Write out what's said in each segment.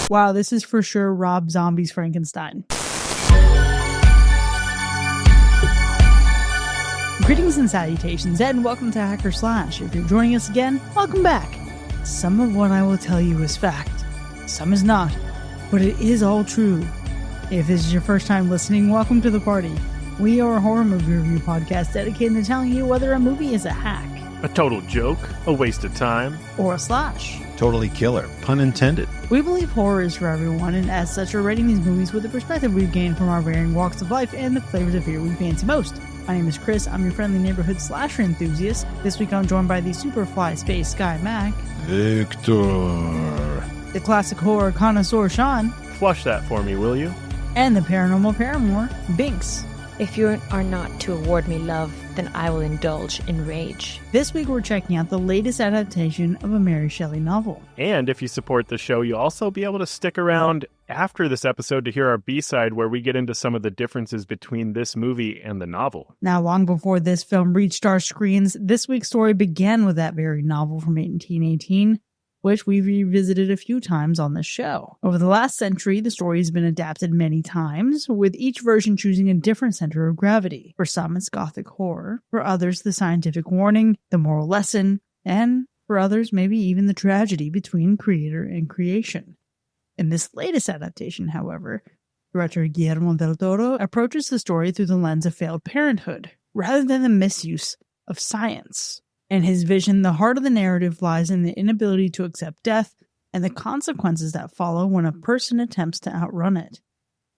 Wow, this is for sure Rob Zombie's Frankenstein. Greetings and salutations, and welcome to Hacker Slash. If you're joining us again, welcome back. Some of what I will tell you is fact, some is not, but it is all true. If this is your first time listening, welcome to the party. We are a horror movie review podcast dedicated to telling you whether a movie is a hack, a total joke, a waste of time, or a slash. Totally killer, pun intended. We believe horror is for everyone, and as such are rating these movies with the perspective we've gained from our varying walks of life and the flavors of fear we fancy most. My name is Chris, I'm your friendly neighborhood slasher enthusiast. This week I'm joined by the Superfly Space Sky Mac, Victor, the classic horror connoisseur Sean, flush that for me, will you? And the paranormal paramour, Binks. If you are not to award me love, then I will indulge in rage. This week we're checking out the latest adaptation of a Mary Shelley novel. And if you support the show, you'll also be able to stick around after this episode to hear our B-side where we get into some of the differences between this movie and the novel. Now, long before this film reached our screens, this week's story began with that very novel from 1818, which we've revisited a few times on the show. Over the last century, the story has been adapted many times, with each version choosing a different center of gravity. For some, it's gothic horror. For others, the scientific warning, the moral lesson, and for others, maybe even the tragedy between creator and creation. In this latest adaptation, however, director Guillermo del Toro approaches the story through the lens of failed parenthood, rather than the misuse of science. In his vision, the heart of the narrative lies in the inability to accept death and the consequences that follow when a person attempts to outrun it.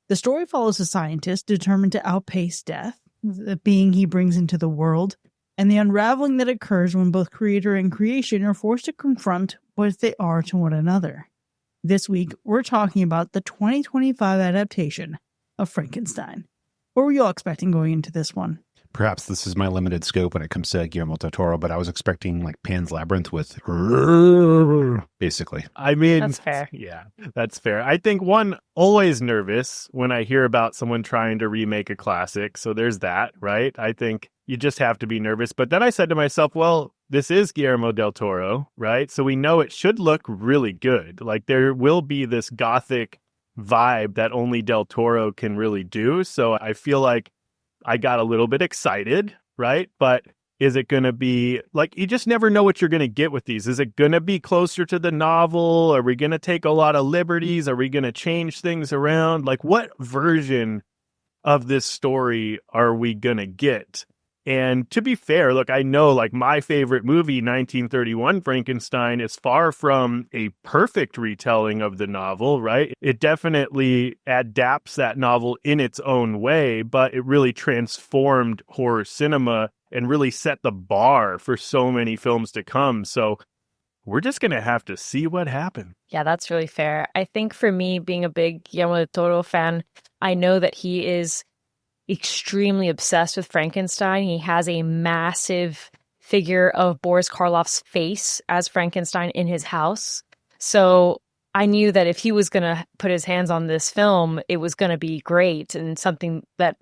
The story follows a scientist determined to outpace death, the being he brings into the world, and the unraveling that occurs when both creator and creation are forced to confront what they are to one another. This week, we're talking about the 2025 adaptation of Frankenstein. What were you all expecting going into this one? Perhaps this is my limited scope when it comes to Guillermo del Toro, but I was expecting like Pan's Labyrinth with basically. I mean, That's fair. Yeah, that's fair. I think always nervous when I hear about someone trying to remake a classic. So there's that, right? I think you just have to be nervous. But then I said to myself, well, this is Guillermo del Toro, right? So we know it should look really good. Like there will be this gothic vibe that only del Toro can really do. So I feel like I got a little bit excited, right? But is it going to be like, you just never know what you're going to get with these. Is it going to be closer to the novel? Are we going to take a lot of liberties? Are we going to change things around? Like what version of this story are we going to get? And to be fair, look, I know like my favorite movie, 1931 Frankenstein, is far from a perfect retelling of the novel, right? It definitely adapts that novel in its own way, but it really transformed horror cinema and really set the bar for so many films to come. So we're just going to have to see what happens. Yeah, that's really fair. I think for me, being a big Guillermo del Toro fan, I know that he is extremely obsessed with Frankenstein. He has a massive figure of Boris Karloff's face as Frankenstein in his house. So I knew that if he was going to put his hands on this film, it was going to be great and something that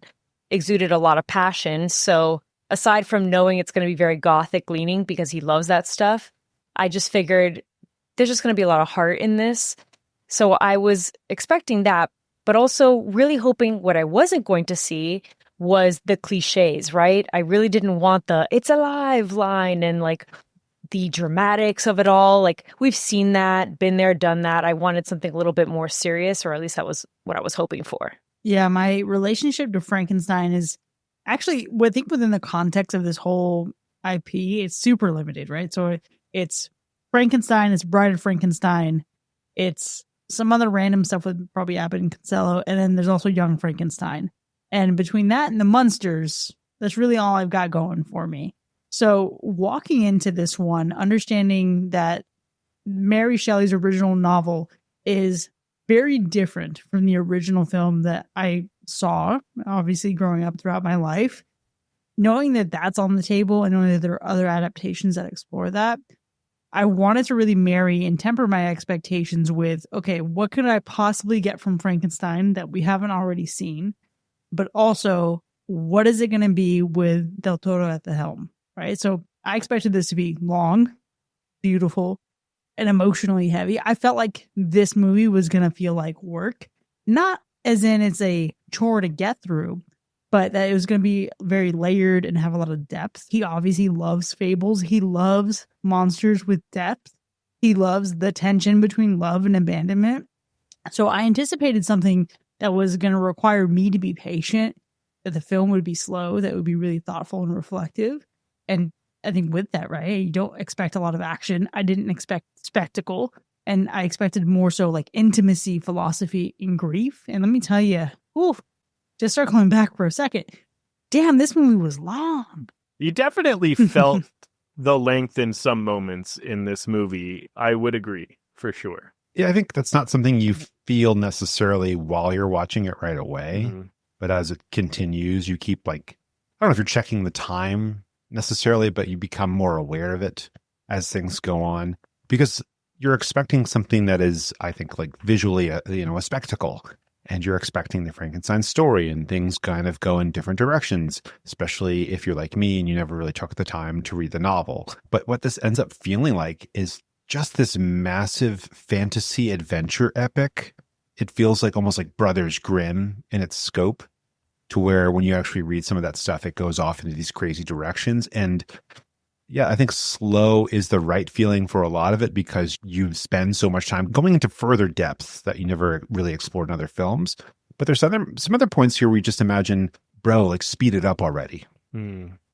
exuded a lot of passion. So aside from knowing it's going to be very gothic leaning because he loves that stuff, I just figured there's just going to be a lot of heart in this. So I was expecting that, but also really hoping what I wasn't going to see was the cliches, right? I really didn't want the "it's alive" line and like the dramatics of it all. Like we've seen that, been there, done that. I wanted something a little bit more serious, or at least that was what I was hoping for. Yeah, my relationship to Frankenstein is actually, I think within the context of this whole IP, it's super limited, right? So it's Frankenstein, it's Bride of Frankenstein, it's some other random stuff with probably Abbott and Costello, and then there's also Young Frankenstein. And between that and the Munsters, that's really all I've got going for me. So walking into this one, understanding that Mary Shelley's original novel is very different from the original film that I saw, obviously growing up throughout my life, knowing that that's on the table and knowing that there are other adaptations that explore that, I wanted to really marry and temper my expectations with, okay, what could I possibly get from Frankenstein that we haven't already seen? But also, what is it going to be with Del Toro at the helm, right? So I expected this to be long, beautiful, and emotionally heavy. I felt like this movie was going to feel like work, not as in it's a chore to get through, but that it was going to be very layered and have a lot of depth. He obviously loves fables. He loves monsters with depth. He loves the tension between love and abandonment. So I anticipated something that was going to require me to be patient, that the film would be slow, that it would be really thoughtful and reflective. And I think with that, right, you don't expect a lot of action. I didn't expect spectacle, and I expected more so like intimacy, philosophy, and grief. And let me tell you, just circling back for a second, damn, this movie was long. You definitely felt the length in some moments in this movie. I would agree, for sure. Yeah, I think that's not something you feel necessarily while you're watching it right away. Mhm. But as it continues, you keep like, I don't know if you're checking the time necessarily, but you become more aware of it as things go on, because you're expecting something that is, I think, like visually, a spectacle, and you're expecting the Frankenstein story, and things kind of go in different directions, especially if you're like me and you never really took the time to read the novel. But what this ends up feeling like is just this massive fantasy adventure epic. It feels like almost like Brothers Grimm in its scope, to where when you actually read some of that stuff, it goes off into these crazy directions. And yeah, I think slow is the right feeling for a lot of it, because you spend so much time going into further depths that you never really explored in other films. But there's some other points here where you just imagine, bro, like speed it up already.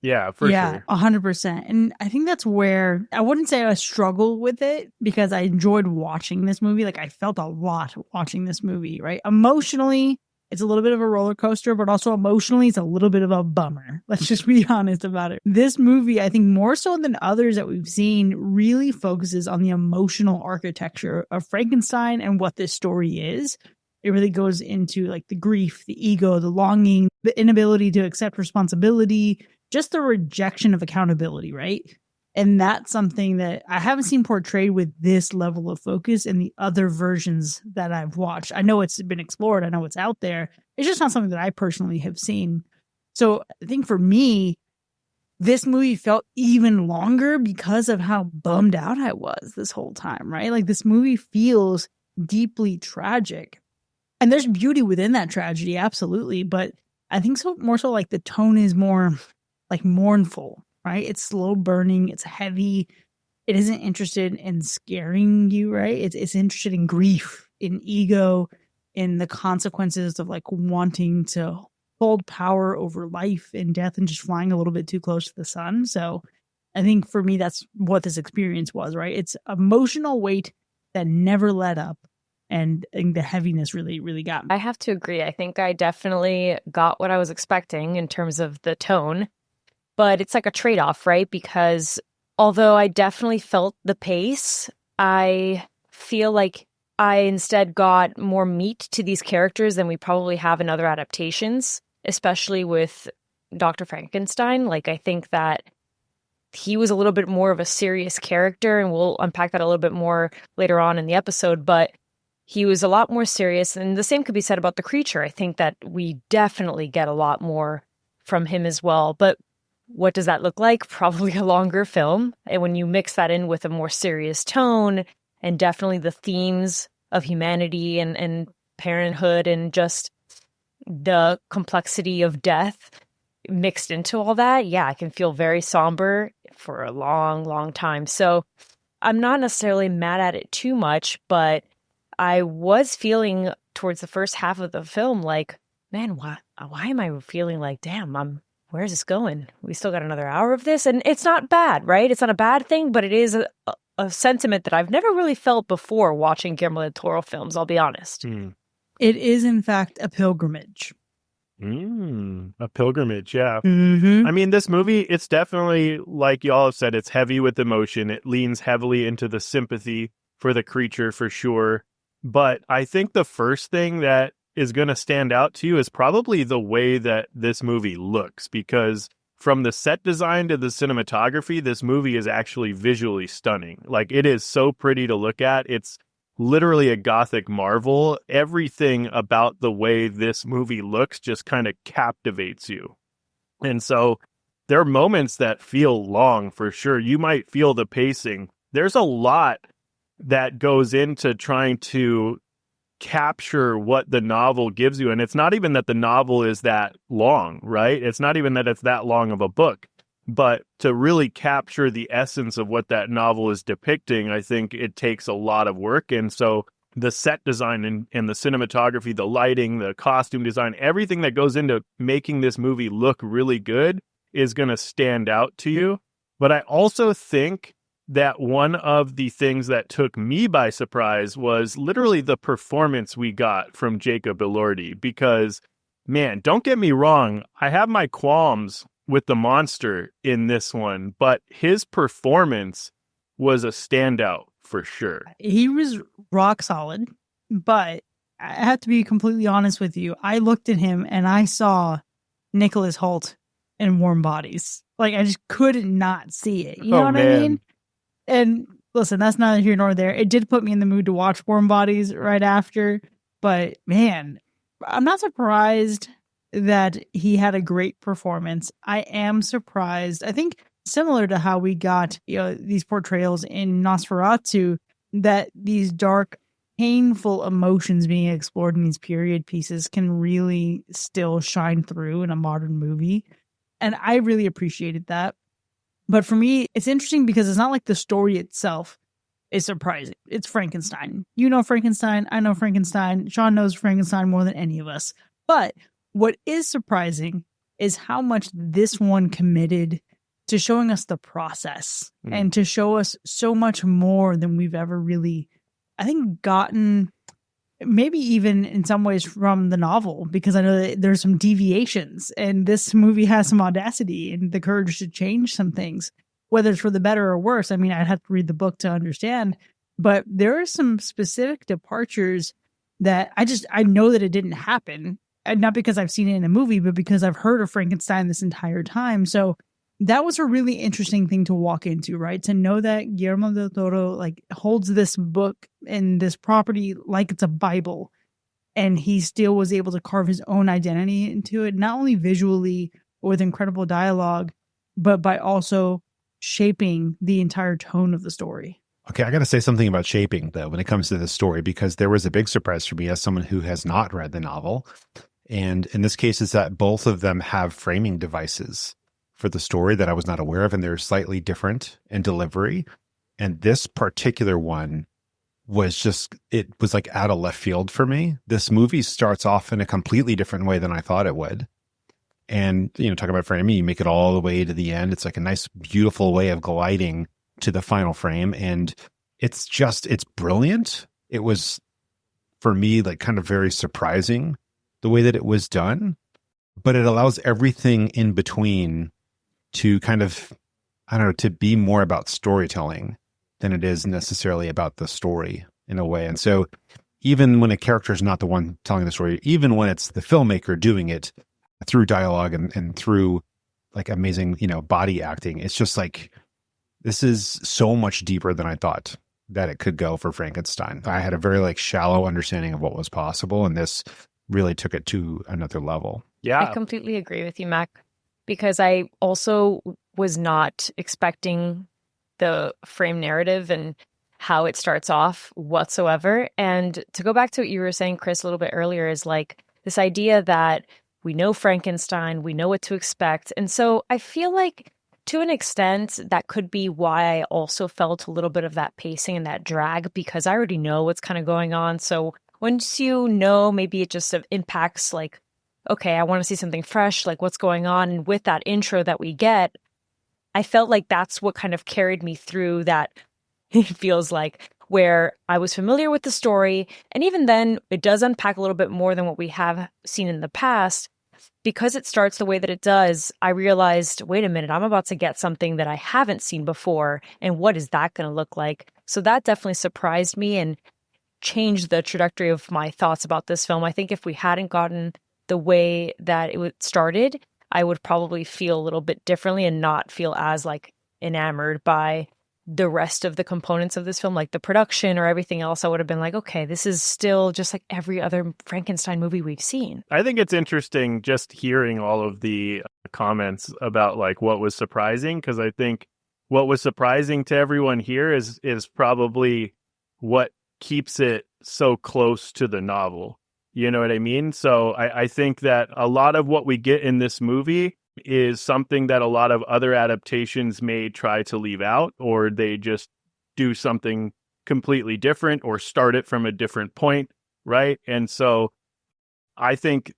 Yeah, for sure. 100%. And I think that's where I wouldn't say I struggle with it, because I enjoyed watching this movie. Like I felt a lot watching this movie, right? Emotionally, it's a little bit of a roller coaster, but also emotionally, it's a little bit of a bummer. Let's just be honest about it. This movie, I think more so than others that we've seen, really focuses on the emotional architecture of Frankenstein and what this story is. It really goes into like the grief, the ego, the longing, the inability to accept responsibility, just the rejection of accountability, right? And that's something that I haven't seen portrayed with this level of focus in the other versions that I've watched. I know it's been explored. I know it's out there. It's just not something that I personally have seen. So I think for me, this movie felt even longer because of how bummed out I was this whole time, right? Like this movie feels deeply tragic. And there's beauty within that tragedy, absolutely. But I think more so like the tone is more like mournful, right? It's slow burning. It's heavy. It isn't interested in scaring you, right? It's interested in grief, in ego, in the consequences of like wanting to hold power over life and death and just flying a little bit too close to the sun. So I think for me, that's what this experience was, right? It's emotional weight that never let up. And the heaviness really, really got me. I have to agree. I think I definitely got what I was expecting in terms of the tone. But it's like a trade-off, right? Because although I definitely felt the pace, I feel like I instead got more meat to these characters than we probably have in other adaptations, especially with Dr. Frankenstein. Like, I think that he was a little bit more of a serious character, and we'll unpack that a little bit more later on in the episode, but he was a lot more serious, and the same could be said about the creature. I think that we definitely get a lot more from him as well, but what does that look like? Probably a longer film. And when you mix that in with a more serious tone and definitely the themes of humanity and parenthood and just the complexity of death mixed into all that, yeah, I can feel very somber for a long, long time. So I'm not necessarily mad at it too much, but I was feeling towards the first half of the film like, man, why am I feeling like, damn, where's this going? We still got another hour of this. And it's not bad, right? It's not a bad thing, but it is a sentiment that I've never really felt before watching Guillermo del Toro films, I'll be honest. It is, in fact, a pilgrimage. A pilgrimage, yeah. Mm-hmm. I mean, this movie, it's definitely, like y'all have said, it's heavy with emotion. It leans heavily into the sympathy for the creature, for sure. But I think the first thing that is going to stand out to you is probably the way that this movie looks, because from the set design to the cinematography, this movie is actually visually stunning. Like, it is so pretty to look at. It's literally a gothic marvel. Everything about the way this movie looks just kind of captivates you. And so there are moments that feel long, for sure. You might feel the pacing. There's a lot that goes into trying to capture what the novel gives you. And it's not even that the novel is that long, right? It's not even that it's that long of a book, but to really capture the essence of what that novel is depicting, I think it takes a lot of work. And so the set design and the cinematography, the lighting, the costume design, everything that goes into making this movie look really good is going to stand out to you. But I also think that one of the things that took me by surprise was literally the performance we got from Jacob Elordi. Because, man, don't get me wrong, I have my qualms with the monster in this one, but his performance was a standout for sure. He was rock solid, but I have to be completely honest with you. I looked at him and I saw Nicholas Hoult in Warm Bodies. Like, I just couldn't not see it. You know what I mean? And listen, that's neither here nor there. It did put me in the mood to watch Warm Bodies right after. But man, I'm not surprised that he had a great performance. I am surprised. I think similar to how we got, these portrayals in Nosferatu, that these dark, painful emotions being explored in these period pieces can really still shine through in a modern movie. And I really appreciated that. But for me, it's interesting because it's not like the story itself is surprising. It's Frankenstein. You know Frankenstein. I know Frankenstein. Sean knows Frankenstein more than any of us. But what is surprising is how much this one committed to showing us the process and to show us so much more than we've ever really, I think, gotten, maybe even in some ways from the novel, because I know that there's some deviations and this movie has some audacity and the courage to change some things, whether it's for the better or worse. I mean, I'd have to read the book to understand, but there are some specific departures that I know that it didn't happen, and not because I've seen it in a movie, but because I've heard of Frankenstein this entire time. So that was a really interesting thing to walk into, right? To know that Guillermo del Toro holds this book and this property like it's a Bible, and he still was able to carve his own identity into it, not only visually with incredible dialogue, but by also shaping the entire tone of the story. Okay, I got to say something about shaping, though, when it comes to this story, because there was a big surprise for me as someone who has not read the novel. And in this case, is that both of them have framing devices for the story that I was not aware of, and they're slightly different in delivery. And this particular one was it was like out of left field for me. This movie starts off in a completely different way than I thought it would. And, talking about framing, you make it all the way to the end. It's like a nice, beautiful way of gliding to the final frame. And it's brilliant. It was, for me, kind of very surprising the way that it was done, but it allows everything in between to kind of, to be more about storytelling than it is necessarily about the story in a way. And so even when a character is not the one telling the story, even when it's the filmmaker doing it through dialogue and through amazing, body acting, it's just this is so much deeper than I thought that it could go for Frankenstein. I had a very shallow understanding of what was possible, and this really took it to another level. Yeah. I completely agree with you, Mac, because I also was not expecting the frame narrative and how it starts off whatsoever. And to go back to what you were saying, Chris, a little bit earlier, is this idea that we know Frankenstein, we know what to expect. And so I feel like to an extent, that could be why I also felt a little bit of that pacing and that drag, because I already know what's kind of going on. So once maybe it just impacts okay, I want to see something fresh, what's going on. And with that intro that we get, I felt like that's what kind of carried me through that. It feels where I was familiar with the story. And even then, it does unpack a little bit more than what we have seen in the past. Because it starts the way that it does, I realized, wait a minute, I'm about to get something that I haven't seen before. And what is that going to look like? So that definitely surprised me and changed the trajectory of my thoughts about this film. I think if we hadn't gotten the way that it started, I would probably feel a little bit differently and not feel as enamored by the rest of the components of this film, like the production or everything else. I would have been okay, this is still just like every other Frankenstein movie we've seen. I think it's interesting just hearing all of the comments about what was surprising, because I think what was surprising to everyone here is probably what keeps it so close to the novel. You know what I mean? So I think that a lot of what we get in this movie is something that a lot of other adaptations may try to leave out, or they just do something completely different or start it from a different point, right? And so I think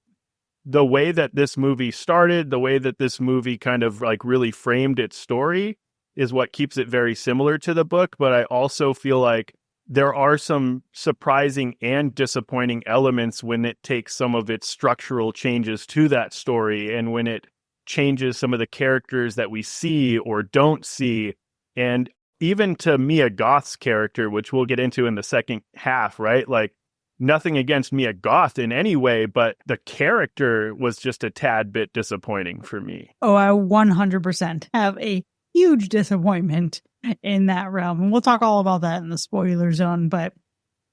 the way that this movie started, the way that this movie kind of like really framed its story is what keeps it very similar to the book. But I also feel like there are some surprising and disappointing elements when it takes some of its structural changes to that story, and when it changes some of the characters that we see or don't see. And even to Mia Goth's character, which we'll get into in the second half, right? Like, nothing against Mia Goth in any way, but the character was just a tad bit disappointing for me. Oh, I 100% have a huge disappointment in that realm. And we'll talk all about that in the spoiler zone. But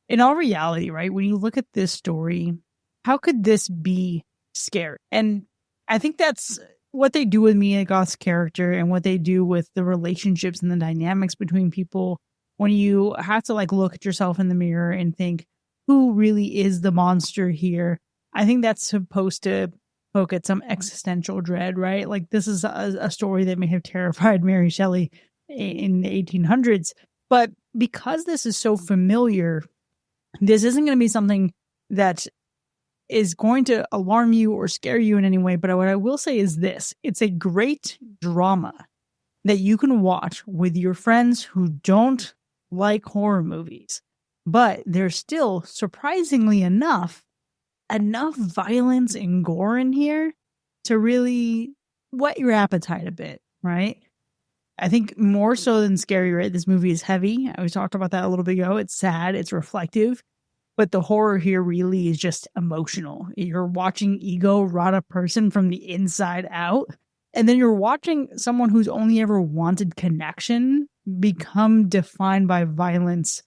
in all reality, right, when you look at this story, how could this be scary? And I think that's what they do with Mia Goth's character and what they do with the relationships and the dynamics between people when you have to like look at yourself in the mirror and think, who really is the monster here? I think that's supposed to poke at some existential dread, right? Like, this is a story that may have terrified Mary Shelley in the 1800s. But because this is so familiar, this isn't going to be something that is going to alarm you or scare you in any way. But what I will say is this: it's a great drama that you can watch with your friends who don't like horror movies. But there's still, surprisingly enough violence and gore in here to really whet your appetite a bit, right? I think more so than scary, right? This movie is heavy. We talked about that a little bit ago. It's sad, it's reflective, but the horror here really is just emotional. You're watching ego rot a person from the inside out, and then you're watching someone who's only ever wanted connection become defined by violence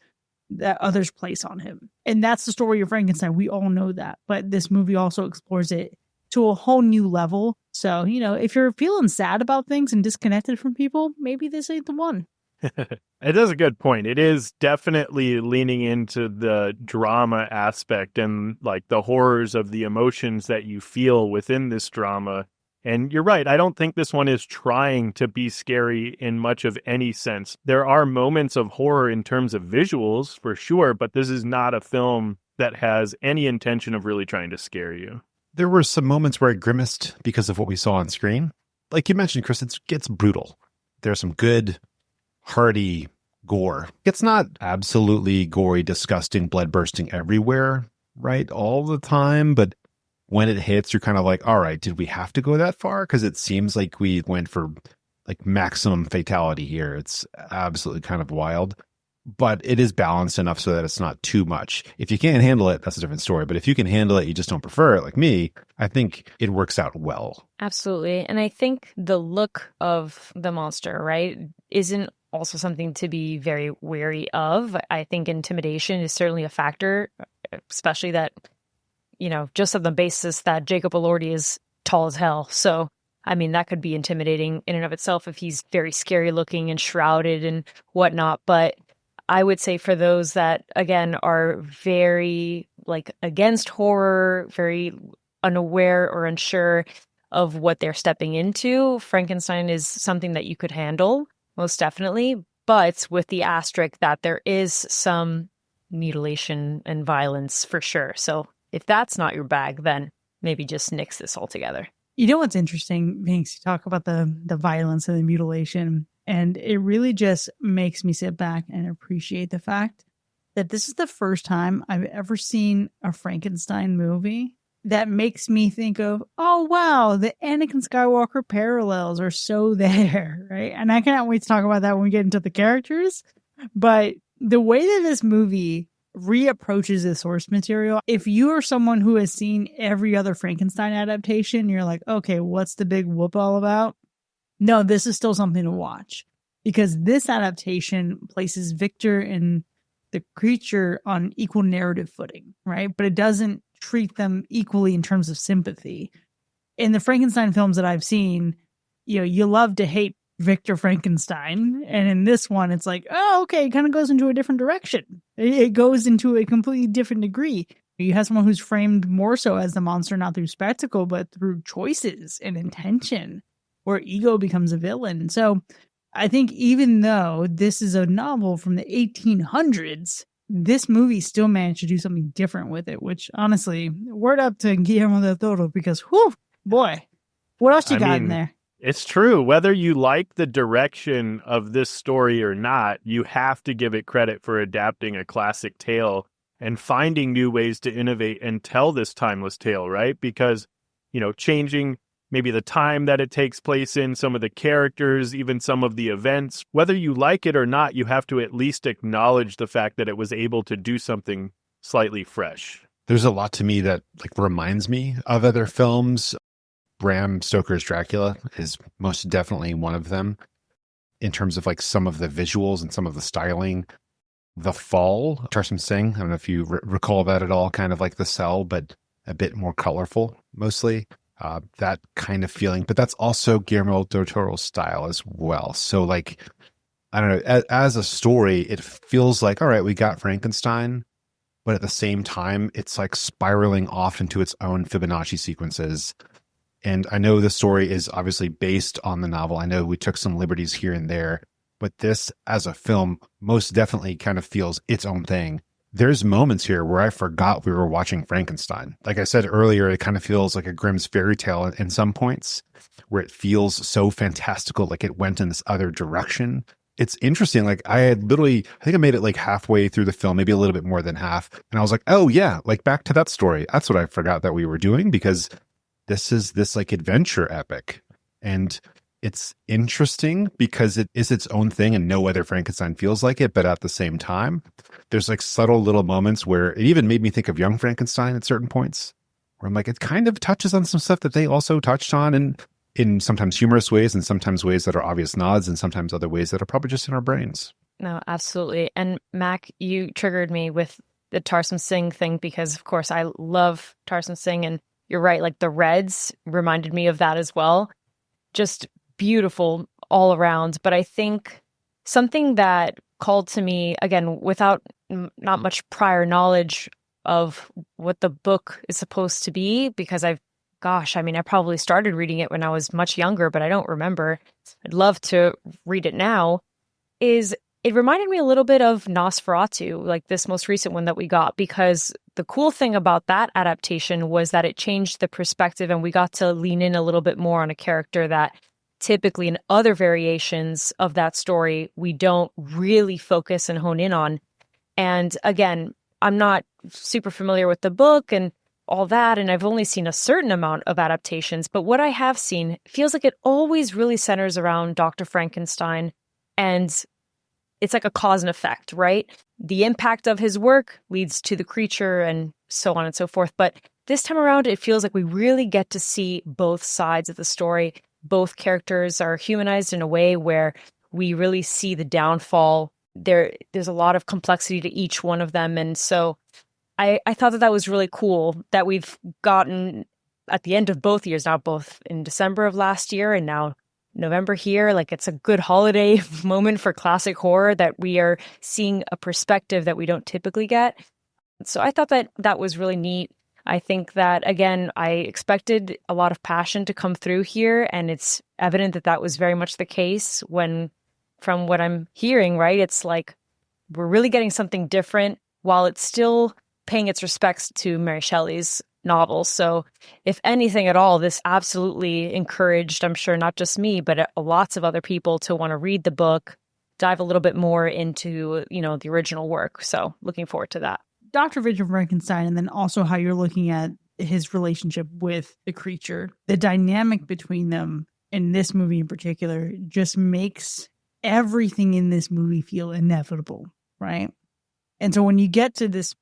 that others place on him. And that's the story of Frankenstein. We all know that. But this movie also explores it to a whole new level. So, you know, if you're feeling sad about things and disconnected from people, maybe this ain't the one. It is a good point. It is definitely leaning into the drama aspect and like the horrors of the emotions that you feel within this drama. And you're right. I don't think this one is trying to be scary in much of any sense. There are moments of horror in terms of visuals, for sure, but this is not a film that has any intention of really trying to scare you. There were some moments where I grimaced because of what we saw on screen. Like you mentioned, Chris, it gets brutal. There's some good, hearty gore. It's not absolutely gory, disgusting, blood bursting everywhere, right, all the time, but when it hits, you're kind of like, all right, did we have to go that far? Because it seems like we went for like maximum fatality here. It's absolutely kind of wild, but it is balanced enough so that it's not too much. If you can't handle it, that's a different story. But if you can handle it, you just don't prefer it like me, I think it works out well. Absolutely. And I think the look of the monster, right, isn't also something to be very wary of. I think intimidation is certainly a factor, especially that, you know, just on the basis that Jacob Elordi is tall as hell. So, I mean, that could be intimidating in and of itself if he's very scary looking and shrouded and whatnot. But I would say for those that, again, are very like against horror, very unaware or unsure of what they're stepping into, Frankenstein is something that you could handle, most definitely. But with the asterisk that there is some mutilation and violence for sure. So if that's not your bag, then maybe just nix this altogether. You know what's interesting, Vince? You talk about the violence and the mutilation, and it really just makes me sit back and appreciate the fact that this is the first time I've ever seen a Frankenstein movie that makes me think of, oh, wow, the Anakin Skywalker parallels are so there, right? And I cannot wait to talk about that when we get into the characters. But the way that this movie reapproaches the source material, if you are someone who has seen every other Frankenstein adaptation, you're like, okay, what's the big whoop all about? No, this is still something to watch, because this adaptation places Victor and the creature on equal narrative footing, right? But it doesn't treat them equally in terms of sympathy. In the Frankenstein films that I've seen, you know, you love to hate Victor Frankenstein, and in this one, it's like, oh, okay, it kind of goes into a different direction. It goes into a completely different degree. You have someone who's framed more so as the monster, not through spectacle, but through choices and intention, where ego becomes a villain. So I think even though this is a novel from the 1800s, this movie still managed to do something different with it, which honestly, word up to Guillermo del Toro, because whew, boy, what else you got in there? It's true. Whether you like the direction of this story or not, you have to give it credit for adapting a classic tale and finding new ways to innovate and tell this timeless tale, right? Because, changing maybe the time that it takes place in, some of the characters, even some of the events, whether you like it or not, you have to at least acknowledge the fact that it was able to do something slightly fresh. There's a lot to me that reminds me of other films. Bram Stoker's Dracula is most definitely one of them in terms of some of the visuals and some of the styling. The Fall, Tarsem Singh, I don't know if you recall that at all, kind of like The Cell, but a bit more colorful mostly. That kind of feeling, but that's also Guillermo del Toro's style as well. So I don't know, as a story, it feels like, all right, we got Frankenstein, but at the same time, it's spiraling off into its own Fibonacci sequences. And I know the story is obviously based on the novel. I know we took some liberties here and there, but this as a film most definitely kind of feels its own thing. There's moments here where I forgot we were watching Frankenstein. Like I said earlier, it kind of feels like a Grimm's fairy tale in some points where it feels so fantastical, like it went in this other direction. It's interesting. I think I made it halfway through the film, maybe a little bit more than half. And I was like, oh yeah, back to that story. That's what I forgot that we were doing, because this is this adventure epic. And it's interesting because it is its own thing and no other Frankenstein feels like it. But at the same time, there's subtle little moments where it even made me think of Young Frankenstein at certain points, where I'm it kind of touches on some stuff that they also touched on, and in sometimes humorous ways and sometimes ways that are obvious nods and sometimes other ways that are probably just in our brains. No, absolutely. And Mac, you triggered me with the Tarsem Singh thing because, of course, I love Tarsem Singh, and you're right, the Reds reminded me of that as well. Just beautiful all around. But I think something that called to me, again, without not much prior knowledge of what the book is supposed to be, because I probably started reading it when I was much younger, but I don't remember. I'd love to read it now. Is it reminded me a little bit of Nosferatu, this most recent one that we got, because the cool thing about that adaptation was that it changed the perspective and we got to lean in a little bit more on a character that typically in other variations of that story, we don't really focus and hone in on. And again, I'm not super familiar with the book and all that, and I've only seen a certain amount of adaptations, but what I have seen feels like it always really centers around Dr. Frankenstein, and it's like a cause and effect, right? The impact of his work leads to the creature and so on and so forth. But this time around, it feels like we really get to see both sides of the story. Both characters are humanized in a way where we really see the downfall. There's a lot of complexity to each one of them. And so I thought that was really cool that we've gotten at the end of both years, now both in December of last year and now November here. It's a good holiday moment for classic horror that we are seeing a perspective that we don't typically get. So I thought that was really neat. I think that, again, I expected a lot of passion to come through here, and it's evident that was very much the case from what I'm hearing, right? It's we're really getting something different while it's still paying its respects to Mary Shelley's novel. So if anything at all, this absolutely encouraged, I'm sure, not just me, but lots of other people to want to read the book, dive a little bit more into, the original work. So looking forward to that. Dr. Victor Frankenstein, and then also how you're looking at his relationship with the creature, the dynamic between them in this movie in particular just makes everything in this movie feel inevitable, right? And so when you get to this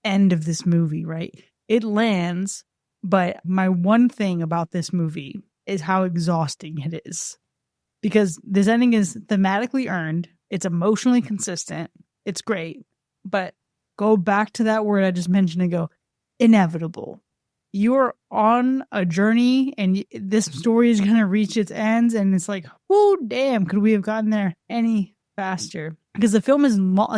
end of this movie, right, it lands, but my one thing about this movie is how exhausting it is. Because this ending is thematically earned, it's emotionally consistent, it's great, but go back to that word I just mentioned and go, inevitable. You're on a journey and this story is going to reach its ends, and it's like, oh, damn, could we have gotten there any faster? because the film is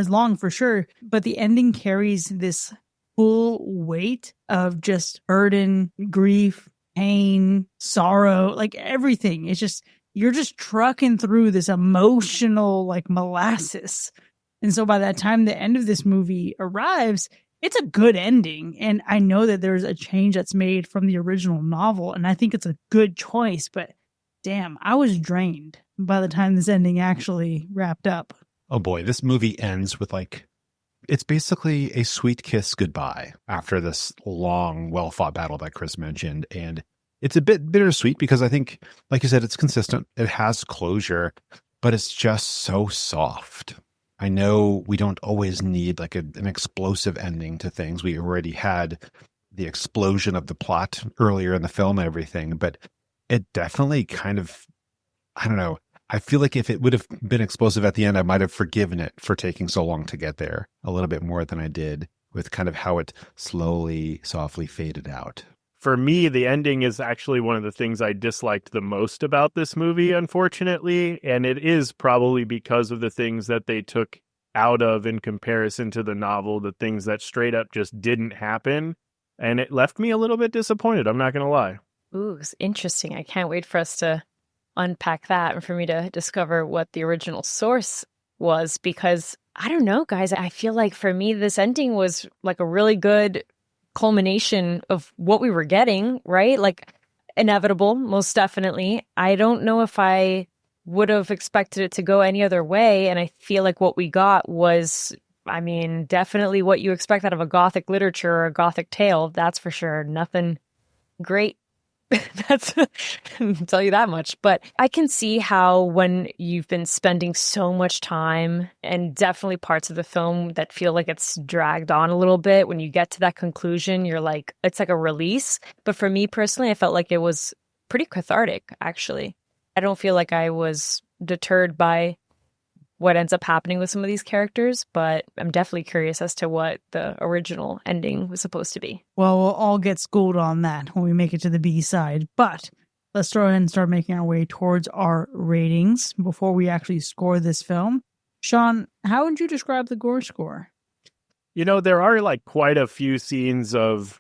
long for sure, but the ending carries this full weight of just burden, grief, pain, sorrow, like everything. It's just, you're just trucking through this emotional like molasses. And so by that time the end of this movie arrives, it's a good ending. And I know that there's a change that's made from the original novel, and I think it's a good choice, but damn, I was drained by the time this ending actually wrapped up. Oh boy, this movie ends with like, it's basically a sweet kiss goodbye after this long, well-fought battle that Chris mentioned. And it's a bit bittersweet because I think, like you said, it's consistent. It has closure, but it's just so soft. I know we don't always need like an explosive ending to things. We already had the explosion of the plot earlier in the film and everything, but it definitely kind of, I don't know. I feel like if it would have been explosive at the end, I might have forgiven it for taking so long to get there a little bit more than I did with kind of how it slowly, softly faded out. For me, the ending is actually one of the things I disliked the most about this movie, unfortunately. And it is probably because of the things that they took out of in comparison to the novel, the things that straight up just didn't happen. And it left me a little bit disappointed. I'm not going to lie. Ooh, it's interesting. I can't wait for us to unpack that and for me to discover what the original source was, because I don't know, guys. I feel like for me, this ending was like a really good culmination of what we were getting, right? Like inevitable, most definitely. I don't know if I would have expected it to go any other way. And I feel like what we got was, I mean, definitely what you expect out of a Gothic literature or a Gothic tale. That's for sure. Nothing great. That's I'll tell you that much. But I can see how when you've been spending so much time, and definitely parts of the film that feel like it's dragged on a little bit, when you get to that conclusion, you're like, it's like a release. But for me personally, I felt like it was pretty cathartic, actually. I don't feel like I was deterred by what ends up happening with some of these characters, but I'm definitely curious as to what the original ending was supposed to be. Well, we'll all get schooled on that when we make it to the B side, but let's go ahead and start making our way towards our ratings before we actually score this film. Sean, how would you describe the gore score? You know, there are like quite a few scenes of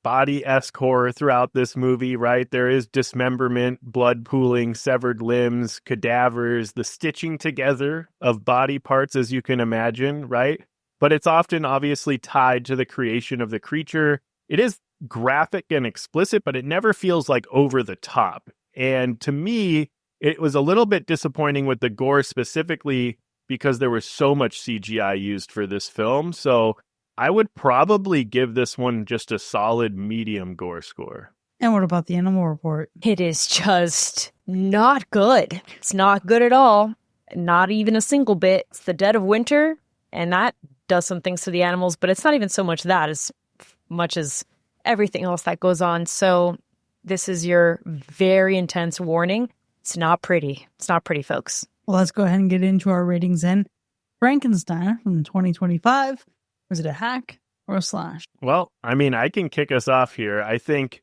body-esque horror throughout this movie, right? There is dismemberment, blood pooling, severed limbs, cadavers, the stitching together of body parts, as you can imagine, right? But it's often obviously tied to the creation of the creature. It is graphic and explicit, but it never feels like over the top. And to me, it was a little bit disappointing with the gore specifically because there was so much CGI used for this film. So I would probably give this one just a solid medium gore score. And what about the animal report? It is just not good. It's not good at all. Not even a single bit. It's the dead of winter, and that does some things to the animals, but it's not even so much that as much as everything else that goes on. So this is your very intense warning. It's not pretty. It's not pretty, folks. Well, let's go ahead and get into our ratings then. Frankenstein from 2025. Was it a hack or a slash? Well, I mean, I can kick us off here. I think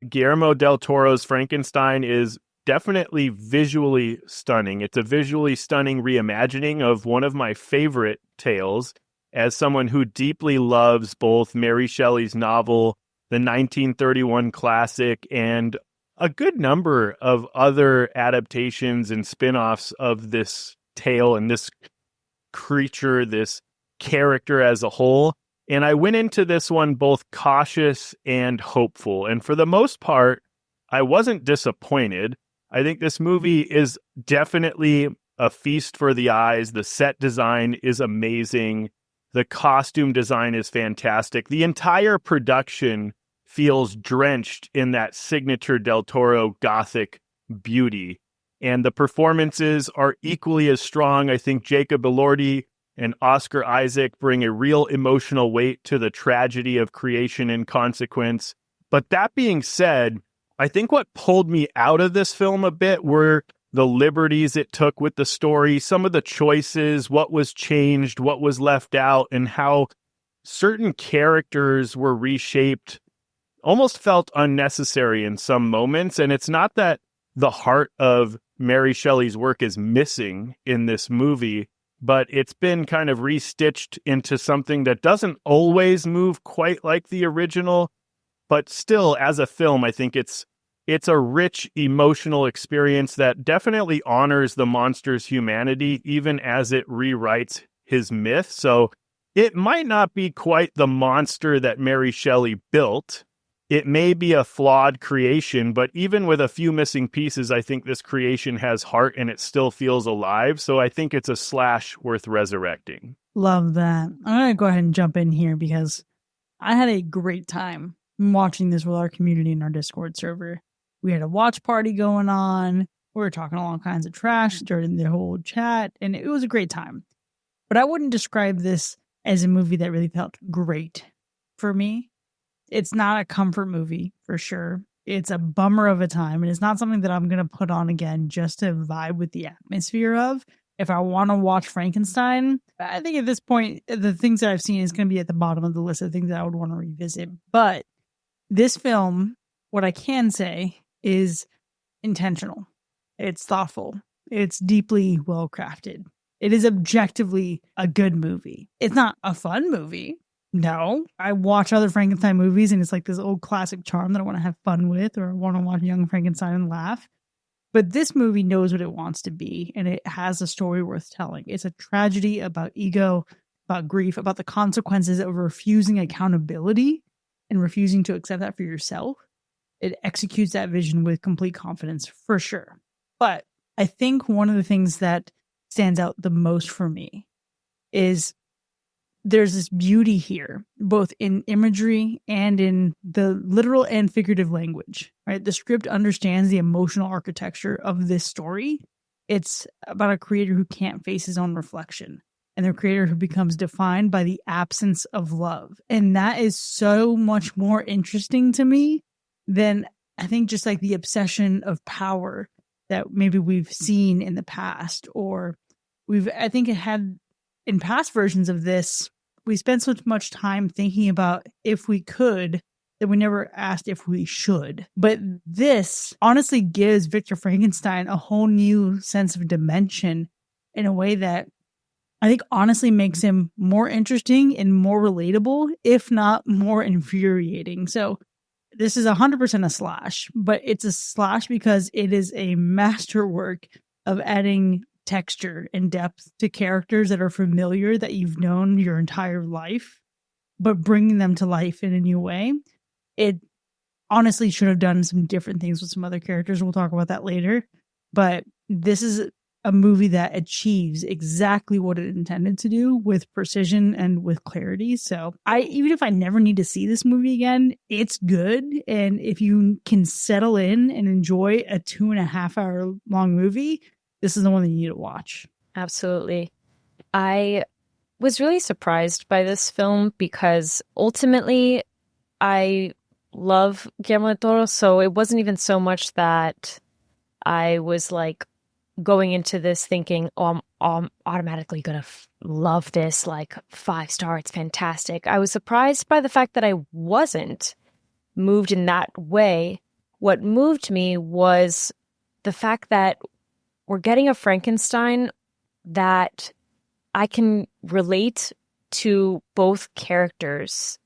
Guillermo del Toro's Frankenstein is definitely visually stunning. It's a visually stunning reimagining of one of my favorite tales. As someone who deeply loves both Mary Shelley's novel, the 1931 classic, and a good number of other adaptations and spin-offs of this tale and this creature, this character as a whole. And I went into this one both cautious and hopeful. And for the most part, I wasn't disappointed. I think this movie is definitely a feast for the eyes. The set design is amazing. The costume design is fantastic. The entire production feels drenched in that signature Del Toro Gothic beauty. And the performances are equally as strong. I think Jacob Elordi and Oscar Isaac bring a real emotional weight to the tragedy of creation and consequence. But that being said, I think what pulled me out of this film a bit were the liberties it took with the story, some of the choices, what was changed, what was left out, and how certain characters were reshaped, almost felt unnecessary in some moments. And it's not that the heart of Mary Shelley's work is missing in this movie, but it's been kind of restitched into something that doesn't always move quite like the original, but still, as a film, I think it's a rich emotional experience that definitely honors the monster's humanity, even as it rewrites his myth. So it might not be quite the monster that Mary Shelley built. It may be a flawed creation, but even with a few missing pieces, I think this creation has heart and it still feels alive. So I think it's a slash worth resurrecting. Love that. I'm going to go ahead and jump in here because I had a great time watching this with our community in our Discord server. We had a watch party going on. We were talking all kinds of trash during the whole chat, and it was a great time. But I wouldn't describe this as a movie that really felt great for me. It's not a comfort movie, for sure. It's a bummer of a time, and it's not something that I'm going to put on again just to vibe with the atmosphere of. If I want to watch Frankenstein, I think at this point, the things that I've seen is going to be at the bottom of the list of things that I would want to revisit. But this film, what I can say is intentional. It's thoughtful. It's deeply well crafted. It is objectively a good movie. It's not a fun movie. No, I watch other Frankenstein movies and it's like this old classic charm that I want to have fun with, or I want to watch Young Frankenstein and laugh. But this movie knows what it wants to be, and it has a story worth telling. It's a tragedy about ego, about grief, about the consequences of refusing accountability and refusing to accept that for yourself. It executes that vision with complete confidence, for sure. But I think one of the things that stands out the most for me is there's this beauty here, both in imagery and in the literal and figurative language, right? The script understands the emotional architecture of this story. It's about a creator who can't face his own reflection, and the creator who becomes defined by the absence of love. And that is so much more interesting to me than I think just like the obsession of power that maybe we've seen in the past, or I think it had in past versions of this, we spent so much time thinking about if we could that we never asked if we should. But this honestly gives Victor Frankenstein a whole new sense of dimension in a way that I think honestly makes him more interesting and more relatable, if not more infuriating. So this is 100% a slash, but it's a slash because it is a masterwork of adding texture and depth to characters that are familiar, that you've known your entire life, but bringing them to life in a new way. It honestly should have done some different things with some other characters. We'll talk about that later. But this is a movie that achieves exactly what it intended to do with precision and with clarity. So even if I never need to see this movie again, it's good. And if you can settle in and enjoy a 2.5 hour long movie, this is the one that you need to watch. Absolutely. I was really surprised by this film because ultimately I love Guillermo del Toro. So it wasn't even so much that I was like going into this thinking, oh, I'm automatically going to love this, like 5-star, it's fantastic. I was surprised by the fact that I wasn't moved in that way. What moved me was the fact that we're getting a Frankenstein that I can relate to both characters.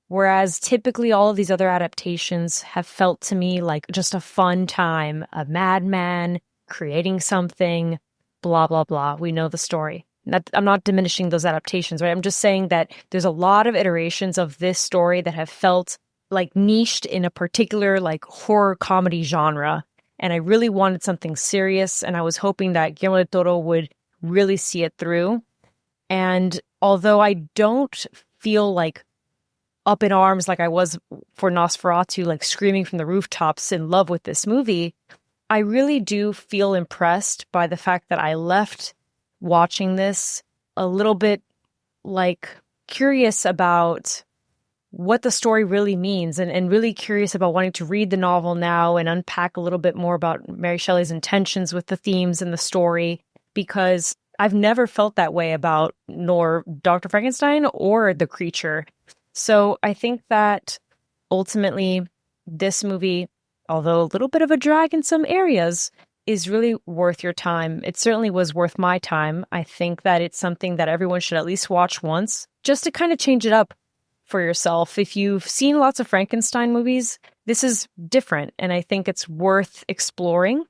Whereas typically all of these other adaptations have felt to me like just a fun time, a madman creating something, blah, blah, blah. We know the story. I'm not diminishing those adaptations, right? I'm just saying that there's a lot of iterations of this story that have felt like niched in a particular like horror comedy genre. And I really wanted something serious, and I was hoping that Guillermo del Toro would really see it through. And although I don't feel like up in arms like I was for Nosferatu, like screaming from the rooftops in love with this movie, I really do feel impressed by the fact that I left watching this a little bit like curious about what the story really means, and really curious about wanting to read the novel now and unpack a little bit more about Mary Shelley's intentions with the themes and the story, because I've never felt that way about nor Dr. Frankenstein or the creature. So I think that ultimately this movie, although a little bit of a drag in some areas, is really worth your time. It certainly was worth my time. I think that it's something that everyone should at least watch once, just to kind of change it up for yourself. If you've seen lots of Frankenstein movies, this is different, and I think it's worth exploring,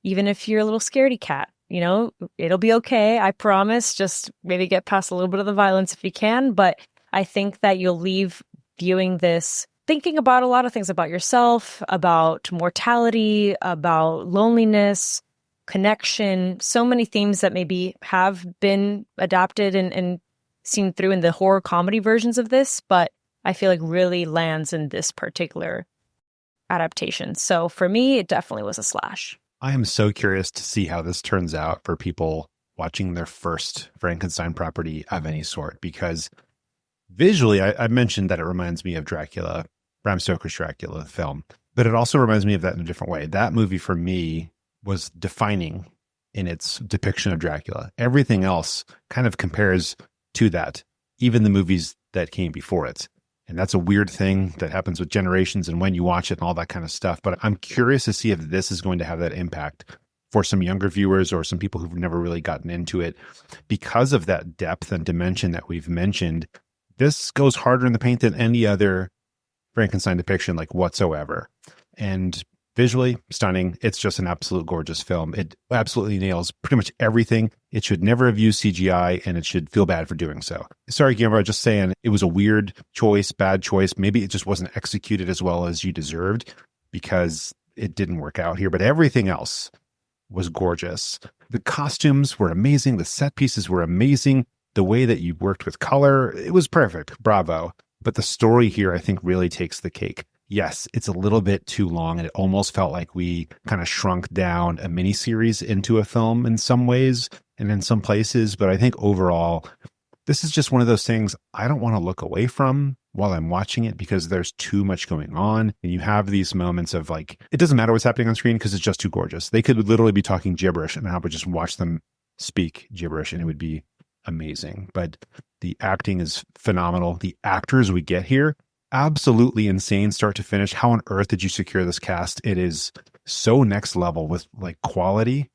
even if you're a little scaredy cat. You know, it'll be okay, I promise. Just maybe get past a little bit of the violence if you can, but I think that you'll leave viewing this thinking about a lot of things about yourself, about mortality, about loneliness, connection, so many themes that maybe have been adapted and seen through in the horror comedy versions of this, but I feel like really lands in this particular adaptation. So for me, it definitely was a slash. I am so curious to see how this turns out for people watching their first Frankenstein property of any sort, because visually, I mentioned that it reminds me of Dracula, Bram Stoker's Dracula film, but it also reminds me of that in a different way. That movie for me was defining in its depiction of Dracula. Everything else kind of compares to that, even the movies that came before it. And that's a weird thing that happens with generations and when you watch it and all that kind of stuff. But I'm curious to see if this is going to have that impact for some younger viewers or some people who've never really gotten into it. Because of that depth and dimension that we've mentioned, this goes harder in the paint than any other Frankenstein depiction, like whatsoever. And visually stunning. It's just an absolute gorgeous film. It absolutely nails pretty much everything. It should never have used CGI, and it should feel bad for doing so. Sorry, Guillermo, just saying it was a weird choice, bad choice. Maybe it just wasn't executed as well as you deserved because it didn't work out here. But everything else was gorgeous. The costumes were amazing. The set pieces were amazing. The way that you worked with color, it was perfect. Bravo. But the story here, I think, really takes the cake. Yes, it's a little bit too long, and it almost felt like we kind of shrunk down a miniseries into a film in some ways and in some places. But I think overall, this is just one of those things I don't want to look away from while I'm watching it because there's too much going on. And you have these moments of like, it doesn't matter what's happening on screen because it's just too gorgeous. They could literally be talking gibberish, and I would just watch them speak gibberish, and it would be amazing. But the acting is phenomenal. The actors we get here, absolutely insane start to finish. How on earth did you secure this cast? It is so next level with like quality,